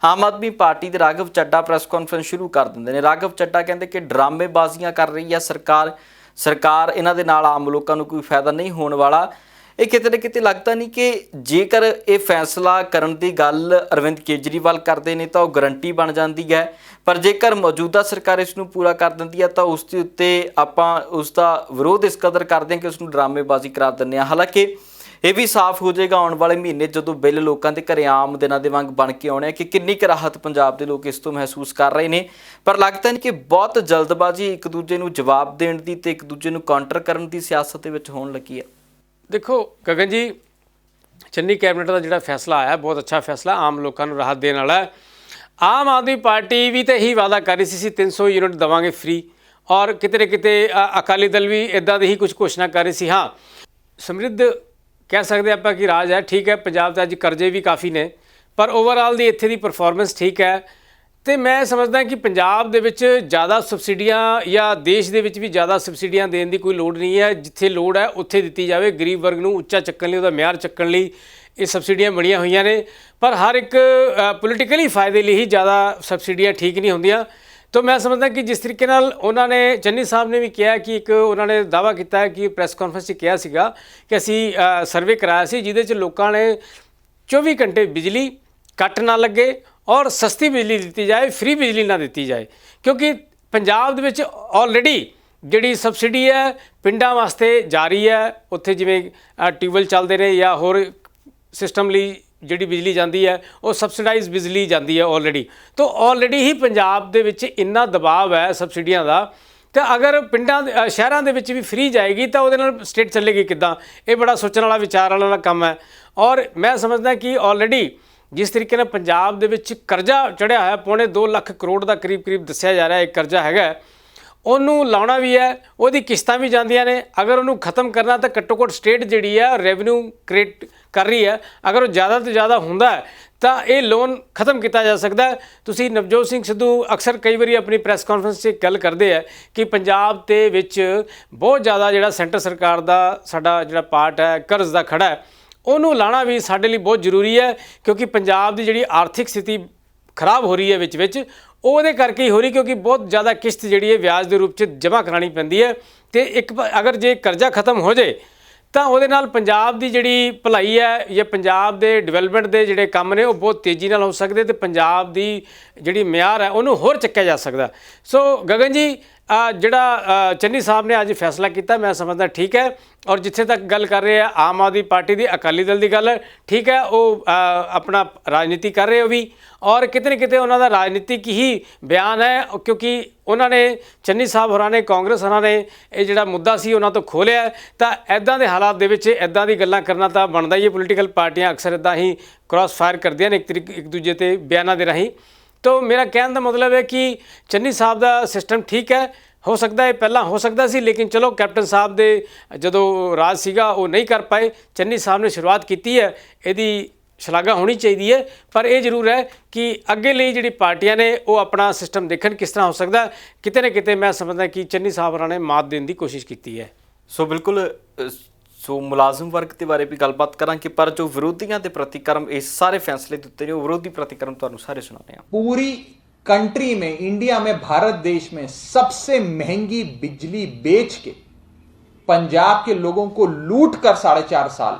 ਆਮ ਆਦਮੀ ਪਾਰਟੀ ਦੇ ਰਾਘਵ ਚੱਡਾ ਪ੍ਰੈਸ ਕਾਨਫਰੰਸ ਸ਼ੁਰੂ ਕਰ ਦਿੰਦੇ ਨੇ। ਰਾਘਵ ਚੱਡਾ ਕਹਿੰਦੇ ਕਿ ਡਰਾਮੇਬਾਜ਼ੀਆਂ ਕਰ ਰਹੀ ਹੈ ਸਰਕਾਰ, ਇਹਨਾਂ ਦੇ ਨਾਲ ਆਮ ਲੋਕਾਂ ਨੂੰ ਕੋਈ ਫਾਇਦਾ ਨਹੀਂ ਹੋਣ ਵਾਲਾ। ਇਹ ਕਿਤੇ ਨਾ ਕਿਤੇ ਲੱਗਦਾ ਨਹੀਂ ਕਿ ਜੇਕਰ ਇਹ ਫੈਸਲਾ ਕਰਨ ਦੀ ਗੱਲ ਅਰਵਿੰਦ ਕੇਜਰੀਵਾਲ ਕਰਦੇ ਨੇ ਤਾਂ ਉਹ ਗਰੰਟੀ ਬਣ ਜਾਂਦੀ ਹੈ, ਪਰ ਜੇਕਰ ਮੌਜੂਦਾ ਸਰਕਾਰ ਇਸ ਨੂੰ ਪੂਰਾ ਕਰ ਦਿੰਦੀ ਹੈ ਤਾਂ ਉਸ ਦੇ ਉੱਤੇ ਆਪਾਂ ਉਸ ਦਾ ਵਿਰੋਧ ਇਸ ਕਦਰ ਕਰਦੇ ਹਾਂ ਕਿ ਉਸ ਨੂੰ ਡਰਾਮੇਬਾਜ਼ੀ ਕਰਾ ਦਿੰਦੇ ਹਾਂ। ਹਾਲਾਂਕਿ ਇਹ ਵੀ ਸਾਫ਼ ਹੋ ਜਾਏਗਾ ਆਉਣ ਵਾਲੇ ਮਹੀਨੇ ਜਦੋਂ ਬਿੱਲ ਲੋਕਾਂ ਦੇ ਘਰੇ ਆਮ ਦਿਨਾਂ ਦੇ ਵਾਂਗ ਬਣ ਕੇ ਆਉਣੇ ਕਿ ਕਿੰਨੀ ਕੁ ਰਾਹਤ ਪੰਜਾਬ ਦੇ ਲੋਕ ਇਸ ਤੋਂ ਮਹਿਸੂਸ ਕਰ ਰਹੇ ਨੇ। ਪਰ ਲੱਗਦਾ ਨਹੀਂ ਕਿ ਬਹੁਤ ਜਲਦਬਾਜ਼ੀ ਇੱਕ ਦੂਜੇ ਨੂੰ ਜਵਾਬ ਦੇਣ ਦੀ ਤੇ ਇੱਕ ਦੂਜੇ ਨੂੰ ਕਾਊਂਟਰ ਕਰਨ ਦੀ ਸਿਆਸਤ ਦੇ ਵਿੱਚ ਹੋਣ ਲੱਗੀ ਹੈ। ਦੇਖੋ ਗਗਨ ਜੀ, ਚੰਨੀ ਕੈਬਨਿਟ ਦਾ ਜਿਹੜਾ ਫੈਸਲਾ ਆਇਆ ਬਹੁਤ ਅੱਛਾ ਫੈਸਲਾ, ਆਮ ਲੋਕਾਂ ਨੂੰ ਰਾਹਤ ਦੇਣ ਵਾਲਾ ਹੈ। ਆਮ ਆਦਮੀ ਪਾਰਟੀ ਵੀ ਤਾਂ ਇਹੀ ਵਾਅਦਾ ਕਰ ਰਹੀ ਸੀ 300 ਯੂਨਿਟ ਦੇਵਾਂਗੇ ਫ੍ਰੀ, ਔਰ ਕਿਤੇ ਨਾ ਕਿਤੇ ਅਕਾਲੀ ਦਲ ਵੀ ਇੱਦਾਂ ਦੀ ਹੀ ਕੁਝ ਘੋਸ਼ਣਾ ਕਰ ਰਹੀ ਸੀ। ਹਾਂ, ਸਮਰਿੱਧ ਕਹਿ ਸਕਦੇ ਆਪਾਂ ਕਿ ਰਾਜ ਹੈ, ਠੀਕ ਹੈ, ਪੰਜਾਬ 'ਤੇ ਅੱਜ ਕਰਜ਼ੇ ਵੀ ਕਾਫੀ ਨੇ, ਪਰ ਓਵਰਆਲ ਦੀ ਇੱਥੇ ਦੀ ਪਰਫਾਰਮੈਂਸ ਠੀਕ ਹੈ। ਅਤੇ ਮੈਂ ਸਮਝਦਾ ਕਿ ਪੰਜਾਬ ਦੇ ਵਿੱਚ ਜ਼ਿਆਦਾ ਸਬਸਿਡੀਆਂ ਜਾਂ ਦੇਸ਼ ਦੇ ਵਿੱਚ ਵੀ ਜ਼ਿਆਦਾ ਸਬਸਿਡੀਆਂ ਦੇਣ ਦੀ ਕੋਈ ਲੋੜ ਨਹੀਂ ਹੈ। ਜਿੱਥੇ ਲੋੜ ਹੈ ਉੱਥੇ ਦਿੱਤੀ ਜਾਵੇ। ਗਰੀਬ ਵਰਗ ਨੂੰ ਉੱਚਾ ਚੱਕਣ ਲਈ, ਉਹਦਾ ਮਿਆਰ ਚੱਕਣ ਲਈ ਇਹ ਸਬਸਿਡੀਆਂ ਬਣੀਆਂ ਹੋਈਆਂ ਨੇ, ਪਰ ਹਰ ਇੱਕ ਪੋਲੀਟੀਕਲੀ ਫਾਇਦੇ ਲਈ ਹੀ ਜ਼ਿਆਦਾ ਸਬਸਿਡੀਆਂ ਠੀਕ ਨਹੀਂ ਹੁੰਦੀਆਂ। ਤਾਂ ਮੈਂ ਸਮਝਦਾ ਕਿ ਜਿਸ ਤਰੀਕੇ ਨਾਲ ਉਹਨਾਂ ਨੇ, ਚੰਨੀ ਸਾਹਿਬ ਨੇ ਵੀ ਕਿਹਾ ਕਿ ਇੱਕ ਉਹਨਾਂ ਨੇ ਦਾਅਵਾ ਕੀਤਾ ਹੈ ਕਿ ਪ੍ਰੈਸ ਕਾਨਫਰੰਸ 'ਚ ਕਿਹਾ ਸੀਗਾ ਕਿ ਅਸੀਂ ਸਰਵੇ ਕਰਾਇਆ ਸੀ ਜਿਹਦੇ 'ਚ ਲੋਕਾਂ ਨੇ 24 ਘੰਟੇ ਬਿਜਲੀ ਕੱਟ ਨਾ ਲੱਗੇ ਔਰ ਸਸਤੀ ਬਿਜਲੀ ਦਿੱਤੀ ਜਾਏ, ਫ੍ਰੀ ਬਿਜਲੀ ਨਾ ਦਿੱਤੀ ਜਾਏ। ਕਿਉਂਕਿ ਪੰਜਾਬ ਦੇ ਵਿੱਚ ਆਲਰੇਡੀ ਜਿਹੜੀ ਸਬਸਿਡੀ ਹੈ ਪਿੰਡਾਂ ਵਾਸਤੇ ਜਾਰੀ ਹੈ। ਉੱਥੇ ਜਿਵੇਂ ਟਿਊਬਵੈੱਲ ਚੱਲਦੇ ਨੇ ਜਾਂ ਹੋਰ ਸਿਸਟਮ ਲਈ ਜਿਹੜੀ ਬਿਜਲੀ ਜਾਂਦੀ ਹੈ ਉਹ ਸਬਸਿਡਾਈਜ਼ ਬਿਜਲੀ ਜਾਂਦੀ ਹੈ ਆਲਰੇਡੀ। ਤਾਂ ਆਲਰੇਡੀ ਹੀ ਪੰਜਾਬ ਦੇ ਵਿੱਚ ਇੰਨਾ ਦਬਾਅ ਹੈ ਸਬਸਿਡੀਆਂ ਦਾ, ਤਾਂ ਅਗਰ ਪਿੰਡਾਂ ਸ਼ਹਿਰਾਂ ਦੇ ਵਿੱਚ ਵੀ ਫ੍ਰੀ ਜਾਏਗੀ ਤਾਂ ਉਹਦੇ ਨਾਲ ਸਟੇਟ ਚੱਲੇਗੀ ਕਿੱਦਾਂ? ਇਹ ਬੜਾ ਸੋਚਣ ਵਾਲਾ, ਵਿਚਾਰ ਵਾਲਾ ਕੰਮ ਹੈ। ਔਰ ਮੈਂ ਸਮਝਦਾ ਕਿ ਆਲਰੇਡੀ ਜਿਸ ਤਰੀਕੇ ਨਾਲ ਪੰਜਾਬ ਦੇ ਵਿੱਚ ਕਰਜ਼ਾ ਚੜ੍ਹਿਆ ਹੋਇਆ, 2.25 ਲੱਖ ਕਰੋੜ ਦਾ ਕਰੀਬ ਦੱਸਿਆ ਜਾ ਰਿਹਾ ਇੱਕ ਕਰਜ਼ਾ ਹੈਗਾ, ਉਹਨੂੰ ਲਾਉਣਾ ਵੀ ਹੈ, ਉਹਦੀ ਕਿਸ਼ਤਾਂ ਵੀ ਜਾਂਦੀਆਂ ਨੇ। ਅਗਰ ਉਹਨੂੰ ਖਤਮ ਕਰਨਾ ਤਾਂ ਘੱਟੋ ਘੱਟ ਸਟੇਟ ਜਿਹੜੀ ਹੈ ਰੈਵਨਿਊ ਕ੍ਰੀਏਟ ਕਰ ਰਹੀ ਹੈ। ਅਗਰ ਉਹ ਜ਼ਿਆਦਾ ਤੋਂ ਜ਼ਿਆਦਾ ਹੁੰਦਾ ਹੈ ਤਾਂ ਇਹ ਲੋਨ ਖਤਮ ਕੀਤਾ ਜਾ ਸਕਦਾ। ਤੁਸੀਂ ਨਵਜੋਤ ਸਿੰਘ ਸਿੱਧੂ ਅਕਸਰ ਕਈ ਵਾਰੀ ਆਪਣੀ ਪ੍ਰੈਸ ਕਾਨਫਰੰਸ 'ਚ ਗੱਲ ਕਰਦੇ ਹੈ ਕਿ ਪੰਜਾਬ ਦੇ ਵਿੱਚ ਬਹੁਤ ਜ਼ਿਆਦਾ ਜਿਹੜਾ ਸੈਂਟਰ ਸਰਕਾਰ ਦਾ ਸਾਡਾ ਜਿਹੜਾ ਪਾਰਟ ਹੈ ਕਰਜ਼ ਦਾ ਖੜਾ ਹੈ, ਉਹਨੂੰ ਲਾਉਣਾ ਵੀ ਸਾਡੇ ਲਈ ਬਹੁਤ ਜ਼ਰੂਰੀ ਹੈ। ਕਿਉਂਕਿ ਪੰਜਾਬ ਦੀ ਜਿਹੜੀ ਆਰਥਿਕ ਸਥਿਤੀ ਖਰਾਬ ਹੋ ਰਹੀ ਹੈ ਵਿੱਚ ਉਹਦੇ ਕਰਕੇ ਹੀ ਹੋ ਰਹੀ, ਕਿਉਂਕਿ ਬਹੁਤ ਜ਼ਿਆਦਾ ਕਿਸ਼ਤ ਜਿਹੜੀ ਹੈ ਵਿਆਜ ਦੇ ਰੂਪ 'ਚ ਜਮ੍ਹਾਂ ਕਰਾਉਣੀ ਪੈਂਦੀ ਹੈ। ਅਤੇ ਅਗਰ ਜੇ ਕਰਜ਼ਾ ਖਤਮ ਹੋ ਜਾਏ ਤਾਂ ਉਹਦੇ ਨਾਲ ਪੰਜਾਬ ਦੀ ਜਿਹੜੀ ਭਲਾਈ ਹੈ ਜਾਂ ਪੰਜਾਬ ਦੇ ਡਿਵੈਲਪਮੈਂਟ ਦੇ ਜਿਹੜੇ ਕੰਮ ਨੇ ਉਹ ਬਹੁਤ ਤੇਜ਼ੀ ਨਾਲ ਹੋ ਸਕਦੇ ਅਤੇ ਪੰਜਾਬ ਦੀ ਜਿਹੜੀ ਮਿਆਰ ਹੈ ਉਹਨੂੰ ਹੋਰ ਚੱਕਿਆ ਜਾ ਸਕਦਾ। ਸੋ ਗਗਨ ਜੀ, ਜਿਹੜਾ ਚੰਨੀ ਸਾਹਿਬ ਨੇ ਅੱਜ ਫੈਸਲਾ ਕੀਤਾ ਮੈਂ ਸਮਝਦਾ ਠੀਕ ਹੈ। ਔਰ ਜਿੱਥੇ ਤੱਕ ਗੱਲ ਕਰ ਰਹੇ ਆ ਆਮ ਆਦਮੀ ਪਾਰਟੀ ਦੀ, ਅਕਾਲੀ ਦਲ ਦੀ ਗੱਲ ਠੀਕ ਹੈ, ਉਹ ਆਪਣਾ ਰਾਜਨੀਤੀ ਕਰ ਰਹੇ ਹੋ ਵੀ, ਔਰ ਕਿਤੇ ਨਾ ਕਿਤੇ ਉਹਨਾਂ ਦਾ ਰਾਜਨੀਤਿਕ ਹੀ ਬਿਆਨ ਹੈ। ਕਿਉਂਕਿ ਉਹਨਾਂ ਨੇ, ਚੰਨੀ ਸਾਹਿਬ ਹੋਰਾਂ ਨੇ, ਕਾਂਗਰਸ ਹੋਰਾਂ ਨੇ ਇਹ ਜਿਹੜਾ ਮੁੱਦਾ ਸੀ ਉਹਨਾਂ ਤੋਂ ਖੋਲ੍ਹਿਆ, ਤਾਂ ਇੱਦਾਂ ਦੇ ਹਾਲਾਤ ਦੇ ਵਿੱਚ ਇੱਦਾਂ ਦੀ ਗੱਲਾਂ ਕਰਨਾ ਤਾਂ ਬਣਦਾ ਹੀ ਹੈ। ਪੋਲੀਟੀਕਲ ਪਾਰਟੀਆਂ ਅਕਸਰ ਇੱਦਾਂ ਹੀ ਕ੍ਰਾਸ ਫਾਇਰ ਕਰਦੀਆਂ ਨੇ ਇੱਕ ਦੂਜੇ 'ਤੇ ਬਿਆਨਾਂ ਦੇ ਰਾਹੀਂ। ਤਾਂ ਮੇਰਾ ਕਹਿਣ ਦਾ ਮਤਲਬ ਹੈ ਕਿ ਚੰਨੀ ਸਾਹਿਬ ਦਾ ਸਿਸਟਮ ਠੀਕ ਹੈ, ਹੋ ਸਕਦਾ ਹੈ ਪਹਿਲਾਂ ਹੋ ਸਕਦਾ ਸੀ, ਲੇਕਿਨ ਚਲੋ ਕੈਪਟਨ ਸਾਹਿਬ ਦੇ ਜਦੋਂ ਰਾਜ ਸੀਗਾ ਉਹ ਨਹੀਂ ਕਰ ਪਾਏ। ਚੰਨੀ ਸਾਹਿਬ ਨੇ ਸ਼ੁਰੂਆਤ ਕੀਤੀ ਹੈ, ਇਹਦੀ ਸ਼ਲਾਘਾ ਹੋਣੀ ਚਾਹੀਦੀ ਹੈ। ਪਰ ਇਹ ਜ਼ਰੂਰ ਹੈ ਕਿ ਅੱਗੇ ਲਈ ਜਿਹੜੀ ਪਾਰਟੀਆਂ ਨੇ ਉਹ ਆਪਣਾ ਸਿਸਟਮ ਦੇਖਣ ਕਿਸ ਤਰ੍ਹਾਂ ਹੋ ਸਕਦਾ। ਕਿਤੇ ਨਾ ਕਿਤੇ ਮੈਂ ਸਮਝਦਾ ਕਿ ਚੰਨੀ ਸਾਹਿਬ ਹੋਰਾਂ ਨੇ ਮਾਤ ਦੇਣ ਦੀ ਕੋਸ਼ਿਸ਼ ਕੀਤੀ ਹੈ। ਸੋ ਬਿਲਕੁਲ, ਸੋ ਮੁਲਾਜ਼ਮ ਵਰਗ ਦੇ ਬਾਰੇ ਵੀ ਗੱਲਬਾਤ ਕਰਾਂਗੇ, ਪਰ ਜੋ ਵਿਰੋਧੀਆਂ ਦੇ ਪ੍ਰਤੀਕਰਮ ਇਸ ਸਾਰੇ ਫੈਸਲੇ ਦੇ ਉੱਤੇ ਨੇ, ਉਹ ਵਿਰੋਧੀ ਪ੍ਰਤੀਕਰਮ ਤੁਹਾਨੂੰ ਸਾਰੇ ਸੁਣਾਉਂਦੇ ਹਾਂ। पूरी कंट्री में, इंडिया में, भारत देश में सबसे महंगी बिजली बेच के पंजाब के लोगों को लूट कर 4.5 साल,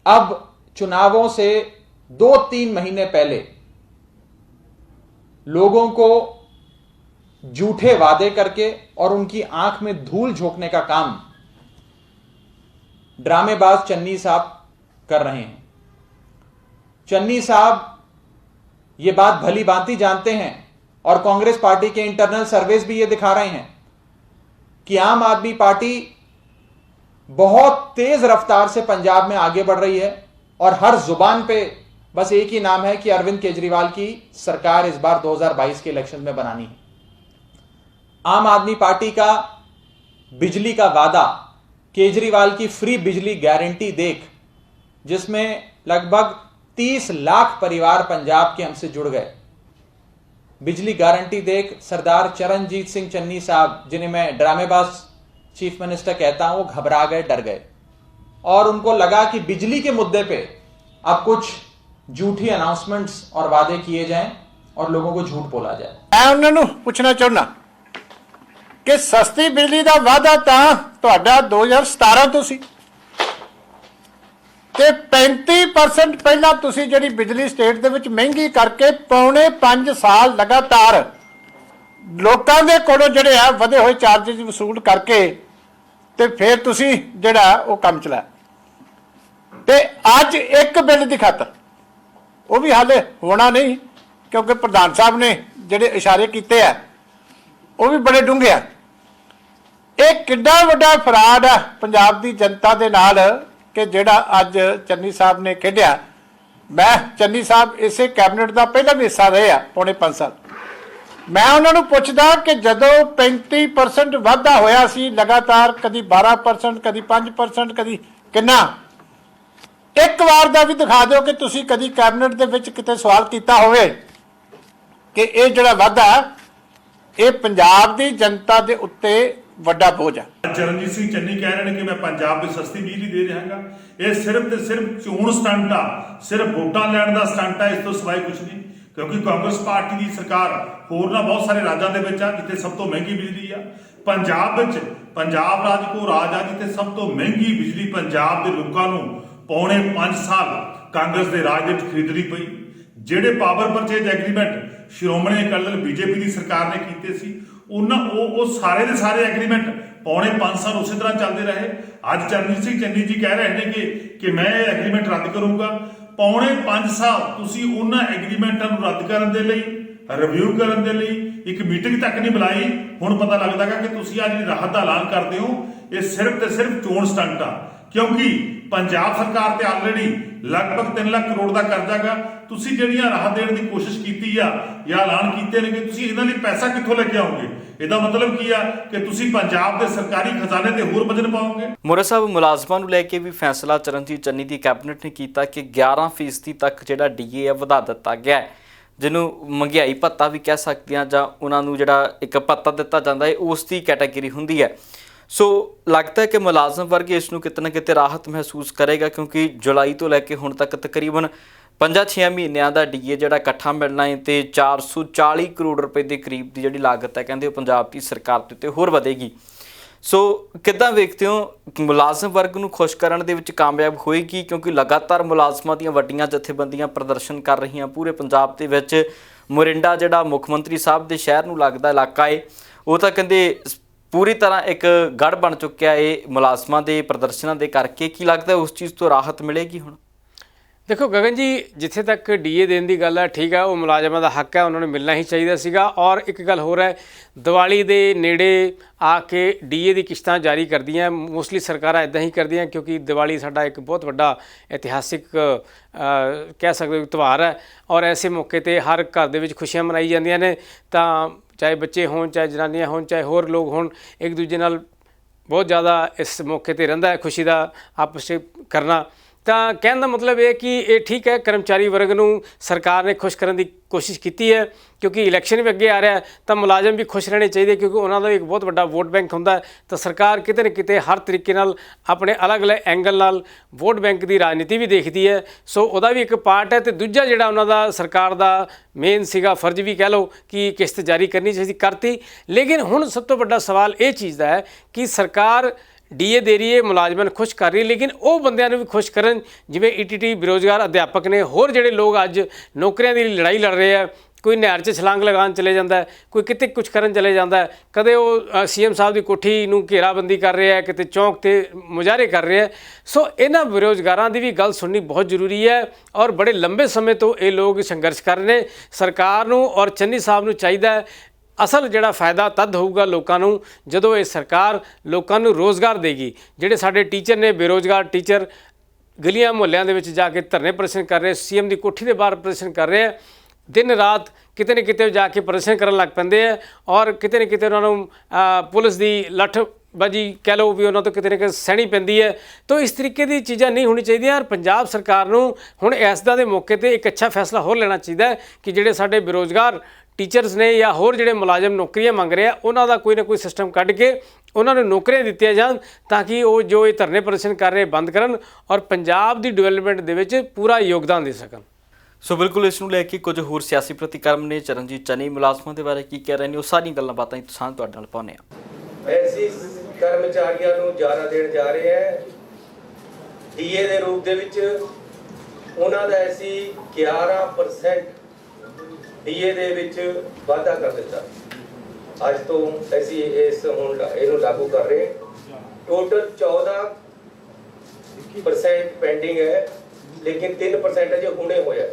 अब चुनावों से 2-3 महीने पहले लोगों को झूठे वादे करके और उनकी आंख में धूल झोंकने का काम ड्रामेबाज चन्नी साहब कर रहे हैं। चन्नी साहब ये बात भली भांति जानते हैं और कांग्रेस पार्टी के इंटरनल सर्वेस भी ये दिखा रहे हैं कि आम आदमी पार्टी बहुत तेज रफ्तार से पंजाब में आगे बढ़ रही है और हर जुबान पे बस एक ही नाम है कि अरविंद केजरीवाल की सरकार इस बार 2022 के इलेक्शन में बनानी है। आम आदमी पार्टी का बिजली का वादा, केजरीवाल की फ्री बिजली गारंटी देख, जिसमें लगभग 30 लाख परिवार पंजाब के हमसे जुड़ गए, बिजली गारंटी देख सरदार चरणजीत सिंह चन्नी साहब, जिन्हें मैं ड्रामेबाज चीफ मिनिस्टर कहता हूं, वो घबरा गए, डर गए और उनको लगा कि बिजली के मुद्दे पे अब कुछ झूठी अनाउंसमेंट्स और वादे किए जाएं और लोगों को झूठ बोला जाए। मैं उन्होंने पूछना चाहना कि सस्ती बिजली का वादा तो 2017 तो सी ਤੇ 35% ਪਹਿਲਾਂ ਤੁਸੀਂ ਜਿਹੜੀ ਬਿਜਲੀ ਸਟੇਟ ਦੇ ਵਿੱਚ ਮਹਿੰਗੀ ਕਰਕੇ 4.5 ਸਾਲ ਲਗਾਤਾਰ ਲੋਕਾਂ ਦੇ ਕੋਲੋਂ ਜਿਹੜੇ ਆ ਵਧੇ ਹੋਏ ਚਾਰजेस ਵਸੂਲ ਕਰਕੇ ਤੇ ਫਿਰ ਤੁਸੀਂ ਜਿਹੜਾ ਉਹ ਕੰਮ ਚਲਾਇਆ। ਤੇ ਅੱਜ ਇੱਕ ਬਿੱਲ ਦੀ ਖਾਤਰ, ਉਹ ਵੀ ਹਾਲੇ ਹੋਣਾ ਨਹੀਂ ਕਿਉਂਕਿ ਪ੍ਰਧਾਨ ਸਾਹਿਬ ਨੇ ਜਿਹੜੇ ਇਸ਼ਾਰੇ ਕੀਤੇ ਆ ਉਹ ਵੀ ਬੜੇ ਡੂੰਘੇ ਆ। ਇਹ ਕਿੱਡਾ ਵੱਡਾ ਫਰਾਡ ਆ ਪੰਜਾਬ ਦੀ ਜਨਤਾ ਦੇ ਨਾਲ ਕਿ ਜਿਹੜਾ ਅੱਜ ਚੰਨੀ ਸਾਹਿਬ ਨੇ ਖੇਡਿਆ। ਮੈਂ ਚੰਨੀ ਸਾਹਿਬ ਇਸੇ ਕੈਬਨਿਟ ਦਾ ਪਹਿਲਾ ਵੀ ਹਿੱਸਾ ਰਹੇ ਆ ਪੌਣੇ 5 ਸਾਲ। ਮੈਂ ਉਹਨਾਂ ਨੂੰ ਪੁੱਛਦਾ ਕਿ ਜਦੋਂ 35% ਵਾਧਾ ਹੋਇਆ ਸੀ ਲਗਾਤਾਰ, ਕਦੀ 12%, ਕਦੀ 5%, ਕਦੀ ਕਿੰਨਾ, ਇੱਕ ਵਾਰ ਦਾ ਵੀ ਦਿਖਾ ਦਿਓ ਕਿ ਤੁਸੀਂ ਕਦੀ ਕੈਬਨਿਟ ਦੇ ਵਿੱਚ ਕਿਤੇ ਸਵਾਲ ਕੀਤਾ ਹੋਵੇ ਕਿ ਇਹ ਜਿਹੜਾ ਵਾਧਾ ਇਹ ਪੰਜਾਬ ਦੀ ਜਨਤਾ ਦੇ ਉੱਤੇ ਵੱਡਾ ਬੋਝ ਹੈ। ਚਰਨਜੀਤ ਸਿੰਘ ਚੰਨੀ ਕਹਿ ਰਹੇ ਨੇ ਕਿ ਮੈਂ ਪੰਜਾਬ ਵਿੱਚ ਸਸਤੀ ਬਿਜਲੀ ਦੇ ਦਿਆਂਗਾ। ਇਹ ਸਿਰਫ ਤੇ ਸਿਰਫ ਚੋਣ ਸਟੰਟ ਆ, ਸਿਰਫ ਵੋਟਾਂ ਲੈਣ ਦਾ ਸਟੰਟ ਆ, ਇਸ ਤੋਂ ਸਿਵਾਏ ਕੁਝ ਨਹੀਂ। ਕਿਉਂਕਿ ਕਾਂਗਰਸ ਪਾਰਟੀ ਦੀ ਸਰਕਾਰ ਹੋਰਨਾਂ ਬਹੁਤ ਸਾਰੇ ਰਾਜਾਂ ਦੇ ਵਿੱਚ ਆ ਜਿੱਥੇ ਸਭ ਤੋਂ ਮਹਿੰਗੀ ਬਿਜਲੀ ਆ। ਪੰਜਾਬ ਵਿੱਚ, ਪੰਜਾਬ ਰਾਜ ਕੋ ਰਾਜ ਆ ਜਿੱਥੇ ਸਭ ਤੋਂ ਮਹਿੰਗੀ ਬਿਜਲੀ ਪੰਜਾਬ ਦੇ ਲੋਕਾਂ ਨੂੰ ਪੌਣੇ 5 ਸਾਲ ਕਾਂਗਰਸ ਦੇ ਰਾਜ ਵਿੱਚ ਖਰੀਦਣੀ ਪਈ। ਜਿਹੜੇ power purchase agreement Shiromani Akali Dal BJP ਦੀ ਸਰਕਾਰ ਨੇ ਕੀਤੇ ਸੀ, ਉਹ ਸਾਰੇ ਦੇ ਸਾਰੇ ਐਗਰੀਮੈਂਟ ਪੌਣੇ 5 ਸਾਲ ਉਸੇ ਤਰ੍ਹਾਂ ਚੱਲਦੇ ਰਹੇ। ਅੱਜ ਚਰਨਜੀਤ ਸਿੰਘ ਚੰਨੀ ਜੀ ਕਹਿ ਰਹੇ ਨੇ ਕਿ ਮੈਂ ਇਹ ਐਗਰੀਮੈਂਟ ਰੱਦ ਕਰੂੰਗਾ। ਪੌਣੇ 5 ਸਾਲ ਤੁਸੀਂ ਉਹਨਾਂ ਐਗਰੀਮੈਂਟਾਂ ਨੂੰ ਰੱਦ ਕਰਨ ਦੇ ਲਈ, ਰਿਵਿਊ ਕਰਨ ਦੇ ਲਈ ਇੱਕ ਮੀਟਿੰਗ ਤੱਕ ਨਹੀਂ ਬੁਲਾਈ। ਹੁਣ ਪਤਾ ਲੱਗਦਾ ਕਿ ਤੁਸੀਂ ਅੱਜ ਜਿਹੜੀ ਰਾਹਤ ਦਾ ਐਲਾਨ ਕਰਦੇ ਹੋ ਇਹ ਸਿਰਫ ਤੇ ਸਿਰਫ ਚੋਣ ਸਟੰਟ ਆ। ਕਿਉਂਕਿ ਪੰਜਾਬ ਸਰਕਾਰ ਤੇ ਆਲਰੇਡੀ ਲਗਭਗ 3 ਲੱਖ ਕਰੋੜ ਦਾ ਕਰਜ਼ਾ ਗਾ। ਤੁਸੀਂ ਜਿਹੜੀਆਂ ਰਾਹਤ ਦੇਣ ਦੀ ਕੋਸ਼ਿਸ਼ ਕੀਤੀ ਆ ਜਾਂ ਐਲਾਨ ਕੀਤੇ ਨੇ ਕਿ ਤੁਸੀਂ ਇਹਨਾਂ ਲਈ ਪੈਸਾ ਕਿੱਥੋਂ ਲੈ ਕੇ ਆਓਗੇ? ਇਹਦਾ ਮਤਲਬ ਕੀ ਆ ਕਿ ਤੁਸੀਂ ਪੰਜਾਬ ਦੇ ਸਰਕਾਰੀ ਖਜ਼ਾਨੇ ਤੇ ਹੋਰ ਵਜ਼ਨ ਪਾਓਗੇ। ਮੋਰਾ ਸਾਹਿਬ, ਮੁਲਾਜ਼ਮਾਂ ਨੂੰ ਲੈ ਕੇ ਵੀ ਫੈਸਲਾ ਚਰਨਜੀਤ ਚੰਨੀ ਦੀ ਕੈਬਨਿਟ ਨੇ ਕੀਤਾ ਕਿ 11% ਤੱਕ ਜਿਹੜਾ ਡੀਏ ਹੈ ਵਧਾ ਦਿੱਤਾ ਗਿਆ ਹੈ, ਜਿਹਨੂੰ ਮਹਿੰਗਾਈ ਭੱਤਾ ਵੀ ਕਹਿ ਸਕਦੇ ਹਾਂ, ਜਾਂ ਉਹਨਾਂ ਨੂੰ ਜਿਹੜਾ ਇੱਕ ਭੱਤਾ ਦਿੱਤਾ ਜਾਂਦਾ ਹੈ ਉਸ ਦੀ ਕੈਟਾਗਰੀ ਹੁੰਦੀ ਹੈ। ਸੋ ਲੱਗਦਾ ਹੈ ਕਿ ਮੁਲਾਜ਼ਮ ਵਰਗ ਇਸ ਨੂੰ ਕਿਤੇ ਨਾ ਕਿਤੇ ਰਾਹਤ ਮਹਿਸੂਸ ਕਰੇਗਾ, ਕਿਉਂਕਿ ਜੁਲਾਈ ਤੋਂ ਲੈ ਕੇ ਹੁਣ ਤੱਕ ਤਕਰੀਬਨ 5-6 ਮਹੀਨਿਆਂ ਦਾ ਡੀਏ ਜਿਹੜਾ ਇਕੱਠਾ ਮਿਲਣਾ ਹੈ ਤੇ 440 ਕਰੋੜ ਰੁਪਏ ਦੇ ਕਰੀਬ ਦੀ ਜਿਹੜੀ ਲਾਗਤ ਹੈ ਕਹਿੰਦੇ ਉਹ ਪੰਜਾਬ ਦੀ ਸਰਕਾਰ ਦੇ ਉੱਤੇ ਹੋਰ ਵਧੇਗੀ। ਸੋ ਕਿੱਦਾਂ ਵੇਖਦੇ ਹੋ, ਮੁਲਾਜ਼ਮ ਵਰਗ ਨੂੰ ਖੁਸ਼ ਕਰਨ ਦੇ ਵਿੱਚ ਕਾਮਯਾਬ ਹੋਏਗੀ? ਕਿਉਂਕਿ ਲਗਾਤਾਰ ਮੁਲਾਜ਼ਮਾਂ ਦੀਆਂ ਵੱਡੀਆਂ ਜਥੇਬੰਦੀਆਂ ਪ੍ਰਦਰਸ਼ਨ ਕਰ ਰਹੀਆਂ ਪੂਰੇ ਪੰਜਾਬ ਦੇ ਵਿੱਚ। ਮੋਰਿੰਡਾ ਜਿਹੜਾ ਮੁੱਖ ਮੰਤਰੀ ਸਾਹਿਬ ਦੇ ਸ਼ਹਿਰ ਨੂੰ ਲੱਗਦਾ ਇਲਾਕਾ ਹੈ, ਉਹ ਤਾਂ ਕਹਿੰਦੇ ਪੂਰੀ ਤਰ੍ਹਾਂ ਇੱਕ ਗੜ੍ਹ ਬਣ ਚੁੱਕਿਆ ਇਹ ਮੁਲਾਜ਼ਮਾਂ ਦੇ ਪ੍ਰਦਰਸ਼ਨਾਂ ਦੇ ਕਰਕੇ। ਕੀ ਲੱਗਦਾ ਉਸ ਚੀਜ਼ ਤੋਂ ਰਾਹਤ ਮਿਲੇਗੀ ਹੁਣ? ਦੇਖੋ ਗਗਨ ਜੀ, ਜਿੱਥੇ ਤੱਕ ਡੀਏ ਦੇਣ ਦੀ ਗੱਲ ਹੈ, ਠੀਕ ਹੈ, ਉਹ ਮੁਲਾਜ਼ਮਾਂ ਦਾ ਹੱਕ ਹੈ, ਉਹਨਾਂ ਨੂੰ ਮਿਲਣਾ ਹੀ ਚਾਹੀਦਾ ਸੀਗਾ। ਔਰ ਇੱਕ ਗੱਲ ਹੋਰ ਹੈ, ਦੀਵਾਲੀ ਦੇ ਨੇੜੇ ਆ ਕੇ ਡੀਏ ਦੀ ਕਿਸ਼ਤਾਂ ਜਾਰੀ ਕਰਦੀਆਂ ਮੋਸਟਲੀ ਸਰਕਾਰਾਂ ਇੱਦਾਂ ਹੀ ਕਰਦੀਆਂ, ਕਿਉਂਕਿ ਦੀਵਾਲੀ ਸਾਡਾ ਇੱਕ ਬਹੁਤ ਵੱਡਾ ਇਤਿਹਾਸਿਕ ਕਹਿ ਸਕਦੇ ਹੋ ਤਿਉਹਾਰ ਹੈ। ਔਰ ਐਸੇ ਮੌਕੇ 'ਤੇ ਹਰ ਘਰ ਦੇ ਵਿੱਚ ਖੁਸ਼ੀਆਂ ਮਨਾਈ ਜਾਂਦੀਆਂ ਨੇ, ਤਾਂ ਚਾਹੇ ਬੱਚੇ ਹੋਣ, ਚਾਹੇ ਜਨਾਨੀਆਂ ਹੋਣ, ਚਾਹੇ ਹੋਰ ਲੋਕ ਹੋਣ, ਇੱਕ ਦੂਜੇ ਨਾਲ ਬਹੁਤ ਜ਼ਿਆਦਾ ਇਸ ਮੌਕੇ 'ਤੇ ਰਹਿੰਦਾ ਹੈ ਖੁਸ਼ੀ ਦਾ ਆਪਸ 'ਚ ਕਰਨਾ। ਤਾਂ ਕਹਿਣ ਦਾ ਮਤਲਬ ਇਹ ਕਿ ਇਹ ਠੀਕ ਹੈ, ਕਰਮਚਾਰੀ ਵਰਗ ਨੂੰ ਸਰਕਾਰ ਨੇ ਖੁਸ਼ ਕਰਨ ਦੀ ਕੋਸ਼ਿਸ਼ ਕੀਤੀ ਹੈ, ਕਿਉਂਕਿ ਇਲੈਕਸ਼ਨ ਵੀ ਅੱਗੇ ਆ ਰਿਹਾ ਤਾਂ ਮੁਲਾਜ਼ਮ ਵੀ ਖੁਸ਼ ਰਹਿਣੇ ਚਾਹੀਦੇ, ਕਿਉਂਕਿ ਉਹਨਾਂ ਦਾ ਇੱਕ ਬਹੁਤ ਵੱਡਾ ਵੋਟ ਬੈਂਕ ਹੁੰਦਾ। ਤਾਂ ਸਰਕਾਰ ਕਿਤੇ ਨਾ ਕਿਤੇ ਹਰ ਤਰੀਕੇ ਨਾਲ ਆਪਣੇ ਅਲੱਗ-ਅਲੱਗ ਐਂਗਲ ਨਾਲ ਵੋਟ ਬੈਂਕ ਦੀ ਰਾਜਨੀਤੀ ਵੀ ਦੇਖਦੀ ਹੈ। ਸੋ ਉਹਦਾ ਵੀ ਇੱਕ ਪਾਰਟ ਹੈ। ਅਤੇ ਦੂਜਾ ਜਿਹੜਾ ਉਹਨਾਂ ਦਾ ਸਰਕਾਰ ਦਾ ਮੇਨ ਸੀਗਾ ਫਰਜ਼ ਵੀ ਕਹਿ ਲਓ ਕਿ ਕਿਸ਼ਤ ਜਾਰੀ ਕਰਨੀ ਚਾਹੀਦੀ, ਕਰਤੀ। ਲੇਕਿਨ ਹੁਣ ਸਭ ਤੋਂ ਵੱਡਾ ਸਵਾਲ ਇਹ ਚੀਜ਼ ਦਾ ਹੈ ਕਿ ਸਰਕਾਰ ਡੀਏ ਦੇ ਰਹੀ ਹੈ, ਮੁਲਾਜ਼ਮਾਂ ਨੂੰ ਖੁਸ਼ ਕਰ ਰਹੀ ਹੈ, ਲੇਕਿਨ ਉਹ ਬੰਦਿਆਂ ਨੂੰ ਵੀ ਖੁਸ਼ ਕਰਨ ਜਿਵੇਂ ਈਟੀਟੀ ਬੇਰੁਜ਼ਗਾਰ ਅਧਿਆਪਕ ਨੇ, ਹੋਰ ਜਿਹੜੇ ਲੋਕ ਅੱਜ ਨੌਕਰੀਆਂ ਦੀ ਲੜਾਈ ਲੜ ਰਹੇ ਆ। ਕੋਈ ਨਹਿਰ 'ਚ ਛਲਾਂਗ ਲਗਾਉਣ ਚਲੇ ਜਾਂਦਾ ਹੈ, ਕੋਈ ਕਿਤੇ ਕੁਛ ਕਰਨ ਚਲੇ ਜਾਂਦਾ ਹੈ, ਕਦੇ ਉਹ ਸੀਐਮ ਸਾਹਿਬ ਦੀ ਕੋਠੀ ਨੂੰ ਘੇਰਾਬੰਦੀ ਕਰ ਰਿਹਾ, ਕਿਤੇ ਚੌਂਕ 'ਤੇ ਮੁਜ਼ਾਹਰੇ ਕਰ ਰਿਹਾ। ਸੋ ਇਹਨਾਂ ਬੇਰੁਜ਼ਗਾਰਾਂ ਦੀ ਵੀ ਗੱਲ ਸੁਣਨੀ ਬਹੁਤ ਜ਼ਰੂਰੀ ਹੈ। ਔਰ ਬੜੇ ਲੰਬੇ ਸਮੇਂ ਤੋਂ ਇਹ ਲੋਕ ਸੰਘਰਸ਼ ਕਰ ਰਹੇ ਨੇ। ਸਰਕਾਰ ਨੂੰ ਔਰ ਚੰਨੀ ਸਾਹਿਬ ਨੂੰ ਚਾਹੀਦਾ ਹੈ, ਅਸਲ ਜਿਹੜਾ ਫਾਇਦਾ ਤਦ ਹੋਊਗਾ ਲੋਕਾਂ ਨੂੰ ਜਦੋਂ ਇਹ ਸਰਕਾਰ ਲੋਕਾਂ ਨੂੰ ਰੋਜ਼ਗਾਰ ਦੇਗੀ। ਜਿਹੜੇ ਸਾਡੇ ਟੀਚਰ ਨੇ, ਬੇਰੁਜ਼ਗਾਰ ਟੀਚਰ ਗਲੀਆਂ ਮੁਹੱਲਿਆਂ ਦੇ ਵਿੱਚ ਜਾ ਕੇ ਧਰਨੇ ਪ੍ਰਦਰਸ਼ਨ ਕਰ ਰਹੇ, ਸੀਐਮ ਦੀ ਕੋਠੀ ਦੇ ਬਾਹਰ ਪ੍ਰਦਰਸ਼ਨ ਕਰ ਰਹੇ ਆ, ਦਿਨ ਰਾਤ ਕਿਤੇ ਨਾ ਕਿਤੇ ਜਾ ਕੇ ਪ੍ਰਦਰਸ਼ਨ ਕਰਨ ਲੱਗ ਪੈਂਦੇ ਆ। ਔਰ ਕਿਤੇ ਨਾ ਕਿਤੇ ਉਹਨਾਂ ਨੂੰ ਪੁਲਿਸ ਦੀ ਲੱਠਬਾਜੀ ਕਹਿ ਲਓ ਵੀ ਉਹਨਾਂ ਤੋਂ ਕਿਤੇ ਨਾ ਕਿਤੇ ਸਹਿਣੀ ਪੈਂਦੀ ਹੈ। ਤਾਂ ਇਸ ਤਰੀਕੇ ਦੀ ਚੀਜ਼ਾਂ ਨਹੀਂ ਹੋਣੀ ਚਾਹੀਦੀਆਂ। ਔਰ ਪੰਜਾਬ ਸਰਕਾਰ ਨੂੰ ਹੁਣ ਇਸਦਾ ਦੇ ਮੌਕੇ 'ਤੇ ਇੱਕ ਅੱਛਾ ਫੈਸਲਾ ਹੋਰ ਲੈਣਾ ਚਾਹੀਦਾ ਹੈ ਕਿ ਜਿਹੜੇ ਸਾਡੇ ਬੇਰੁਜ਼ਗਾਰ ਟੀਚਰਸ ਨੇ ਜਾਂ ਹੋਰ ਜਿਹੜੇ ਮੁਲਾਜ਼ਮ ਨੌਕਰੀਆਂ ਮੰਗ ਰਹੇ ਆ, ਉਹਨਾਂ ਦਾ ਕੋਈ ਨਾ ਕੋਈ ਸਿਸਟਮ ਕੱਢ ਕੇ ਉਹਨਾਂ ਨੂੰ ਨੌਕਰੀਆਂ ਦਿੱਤੀਆਂ ਜਾਣ, ਤਾਂ ਕਿ ਉਹ ਜੋ ਇਹ ਧਰਨੇ ਪ੍ਰਦਰਸ਼ਨ ਕਰ ਰਹੇ ਬੰਦ ਕਰਨ ਔਰ ਪੰਜਾਬ ਦੀ ਡਿਵੈਲਪਮੈਂਟ ਦੇ ਵਿੱਚ ਪੂਰਾ ਯੋਗਦਾਨ ਦੇ ਸਕਣ। ਸੋ ਬਿਲਕੁਲ ਇਸ ਨੂੰ ਲੈ ਕੇ ਕੁਝ ਹੋਰ ਸਿਆਸੀ ਪ੍ਰਤੀਕਰਮ ਨੇ। ਚਰਨਜੀਤ ਚੰਨੀ ਮੁਲਾਜ਼ਮਾਂ ਦੇ ਬਾਰੇ ਕੀ ਕਹਿ ਰਹੇ ਨੇ, ਉਹ ਸਾਰੀਆਂ ਗੱਲਾਂ ਬਾਤਾਂ ਤੁਸੀਂ ਤੁਹਾਡੇ ਨਾਲ ਪਾਉਂਦੇ ਹਾਂ। ਐਸੀ ਕਰਮਚਾਰੀਆਂ ਨੂੰ ਜ਼ਿਆਦਾ ਦੇਣ ਜਾ ਰਹੇ ਹੈ ਡੀਏ ਦੇ ਰੂਪ ਦੇ ਵਿੱਚ। ਉਹਨਾਂ ਦਾ ਅਸੀਂ 11% ਡੀਏ ਦੇ ਵਿੱਚ ਵਾਧਾ ਕਰ ਦਿੱਤਾ। ਅੱਜ ਤੋਂ ਅਸੀਂ ਇਹਨੂੰ ਲਾਗੂ ਕਰ ਰਹੇ। ਟੋਟਲ 14 3% ਪੈਂਡਿੰਗ ਹੈ, ਲੇਕਿਨ 3% ਅਜੇ ਹੁਣੇ ਹੋਇਆ,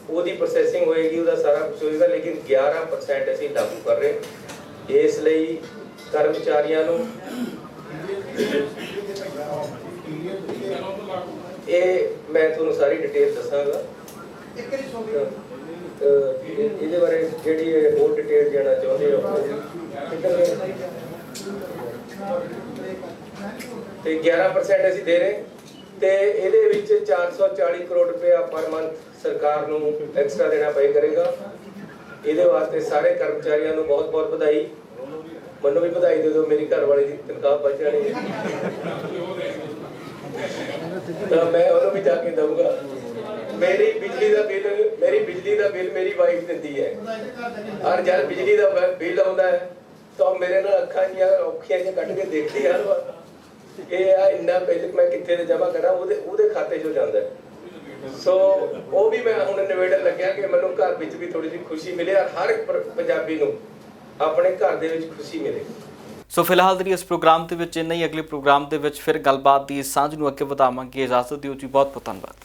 ਉਹਦੀ ਪ੍ਰੋਸੈਸਿੰਗ ਹੋਏਗੀ, ਉਹਦਾ ਸਾਰਾ ਕੁਝ ਹੋਏਗਾ, ਲੇਕਿਨ 11% ਅਸੀਂ ਲਾਗੂ ਕਰ ਰਹੇ। ਇਸ ਲਈ ਕਰਮਚਾਰੀਆਂ ਨੂੰ ਇਹ ਮੈਂ ਤੁਹਾਨੂੰ ਸਾਰੀ ਡਿਟੇਲ ਦੱਸਾਂਗਾ। ਇਹਦੇ ਬਾਰੇ ਜਿਹੜੀ ਹੋਰ ਡਿਟੇਲ ਦੇਣਾ ਚਾਹੁੰਦੇ ਹੋ ਤੇ 11% ਅਸੀਂ ਦੇ ਰਹੇ ਤੇ ਇਹਦੇ ਵਿੱਚ 440 ਕਰੋੜ ਰੁਪਇਆ ਪਰ ਮੰਥ ਸਰਕਾਰ ਨੂੰ ਐਕਸਟਰਾ ਦੇਣਾ ਪਏ ਕਰੇਗਾ। ਇਹਦੇ ਵਾਸਤੇ ਸਾਰੇ ਕਰਮਚਾਰੀਆਂ ਨੂੰ ਬਹੁਤ ਬਹੁਤ ਵਧਾਈ। ਮੈਨੂੰ ਵੀ ਵਧਾਈ ਦੇ ਦਿਓ, ਮੇਰੀ ਘਰ ਵਾਲੀ ਦੀ ਤਨਖਾਹ ਬਚ ਜਾਣੀ ਹੈ ਤਾਂ ਮੈਂ ਉਹਨੂੰ ਵੀ ਜਾ ਕੇ ਦਊਂਗਾ। ਮੇਰੀ ਬਿਜਲੀ ਦਾ ਬਿੱਲ ਮੇਰੀ ਵਾਈਫ ਦਿੰਦੀ ਹੈ, ਔਰ ਜਦ ਬਿਜਲੀ ਦਾ ਬਿੱਲ ਆਉਂਦਾ ਹੈ ਤਾਂ ਮੇਰੇ ਨਾਲ ਅੱਖਾਂ ਦੀਆਂ ਔਖੀਆਂ ਜਿਹੀਆਂ ਕੱਢ ਕੇ ਦੇਖਦੀ ਹਰ ਵਾਰ ਇਹ ਆ ਇੰਨਾ ਬਿੱਲ ਮੈਂ ਕਿੱਥੇ ਤੇ ਜਮ੍ਹਾਂ ਕਰਾਂ, ਉਹਦੇ ਖਾਤੇ 'ਚੋਂ ਜਾਂਦਾ ਹੈ। ਸੋ ਉਹ ਵੀ ਮੈਂ ਹੁਣ ਨਿਬੇੜਨ ਲੱਗਿਆ ਕਿ ਮੈਨੂੰ ਘਰ ਵਿੱਚ ਵੀ ਥੋੜੀ ਜਿਹੀ ਖੁਸ਼ੀ ਮਿਲੇ, ਔਰ ਹਰ ਪੰਜਾਬੀ ਨੂੰ ਆਪਣੇ ਘਰ ਦੇ ਵਿੱਚ ਖੁਸ਼ੀ ਮਿਲੇ। ਸੋ ਫਿਲਹਾਲ ਦੀ ਇਸ ਪ੍ਰੋਗਰਾਮ ਦੇ ਵਿੱਚ ਇੰਨਾ ਹੀ। ਅਗਲੇ ਪ੍ਰੋਗਰਾਮ ਦੇ ਵਿੱਚ ਫਿਰ ਗੱਲਬਾਤ ਦੀ ਸਾਂਝ ਨੂੰ ਅੱਗੇ ਵਧਾਵਾਂਗੇ। ਇਜਾਜ਼ਤ ਦਿਓ ਜੀ, ਬਹੁਤ ਬਹੁਤ ਧੰਨਵਾਦ।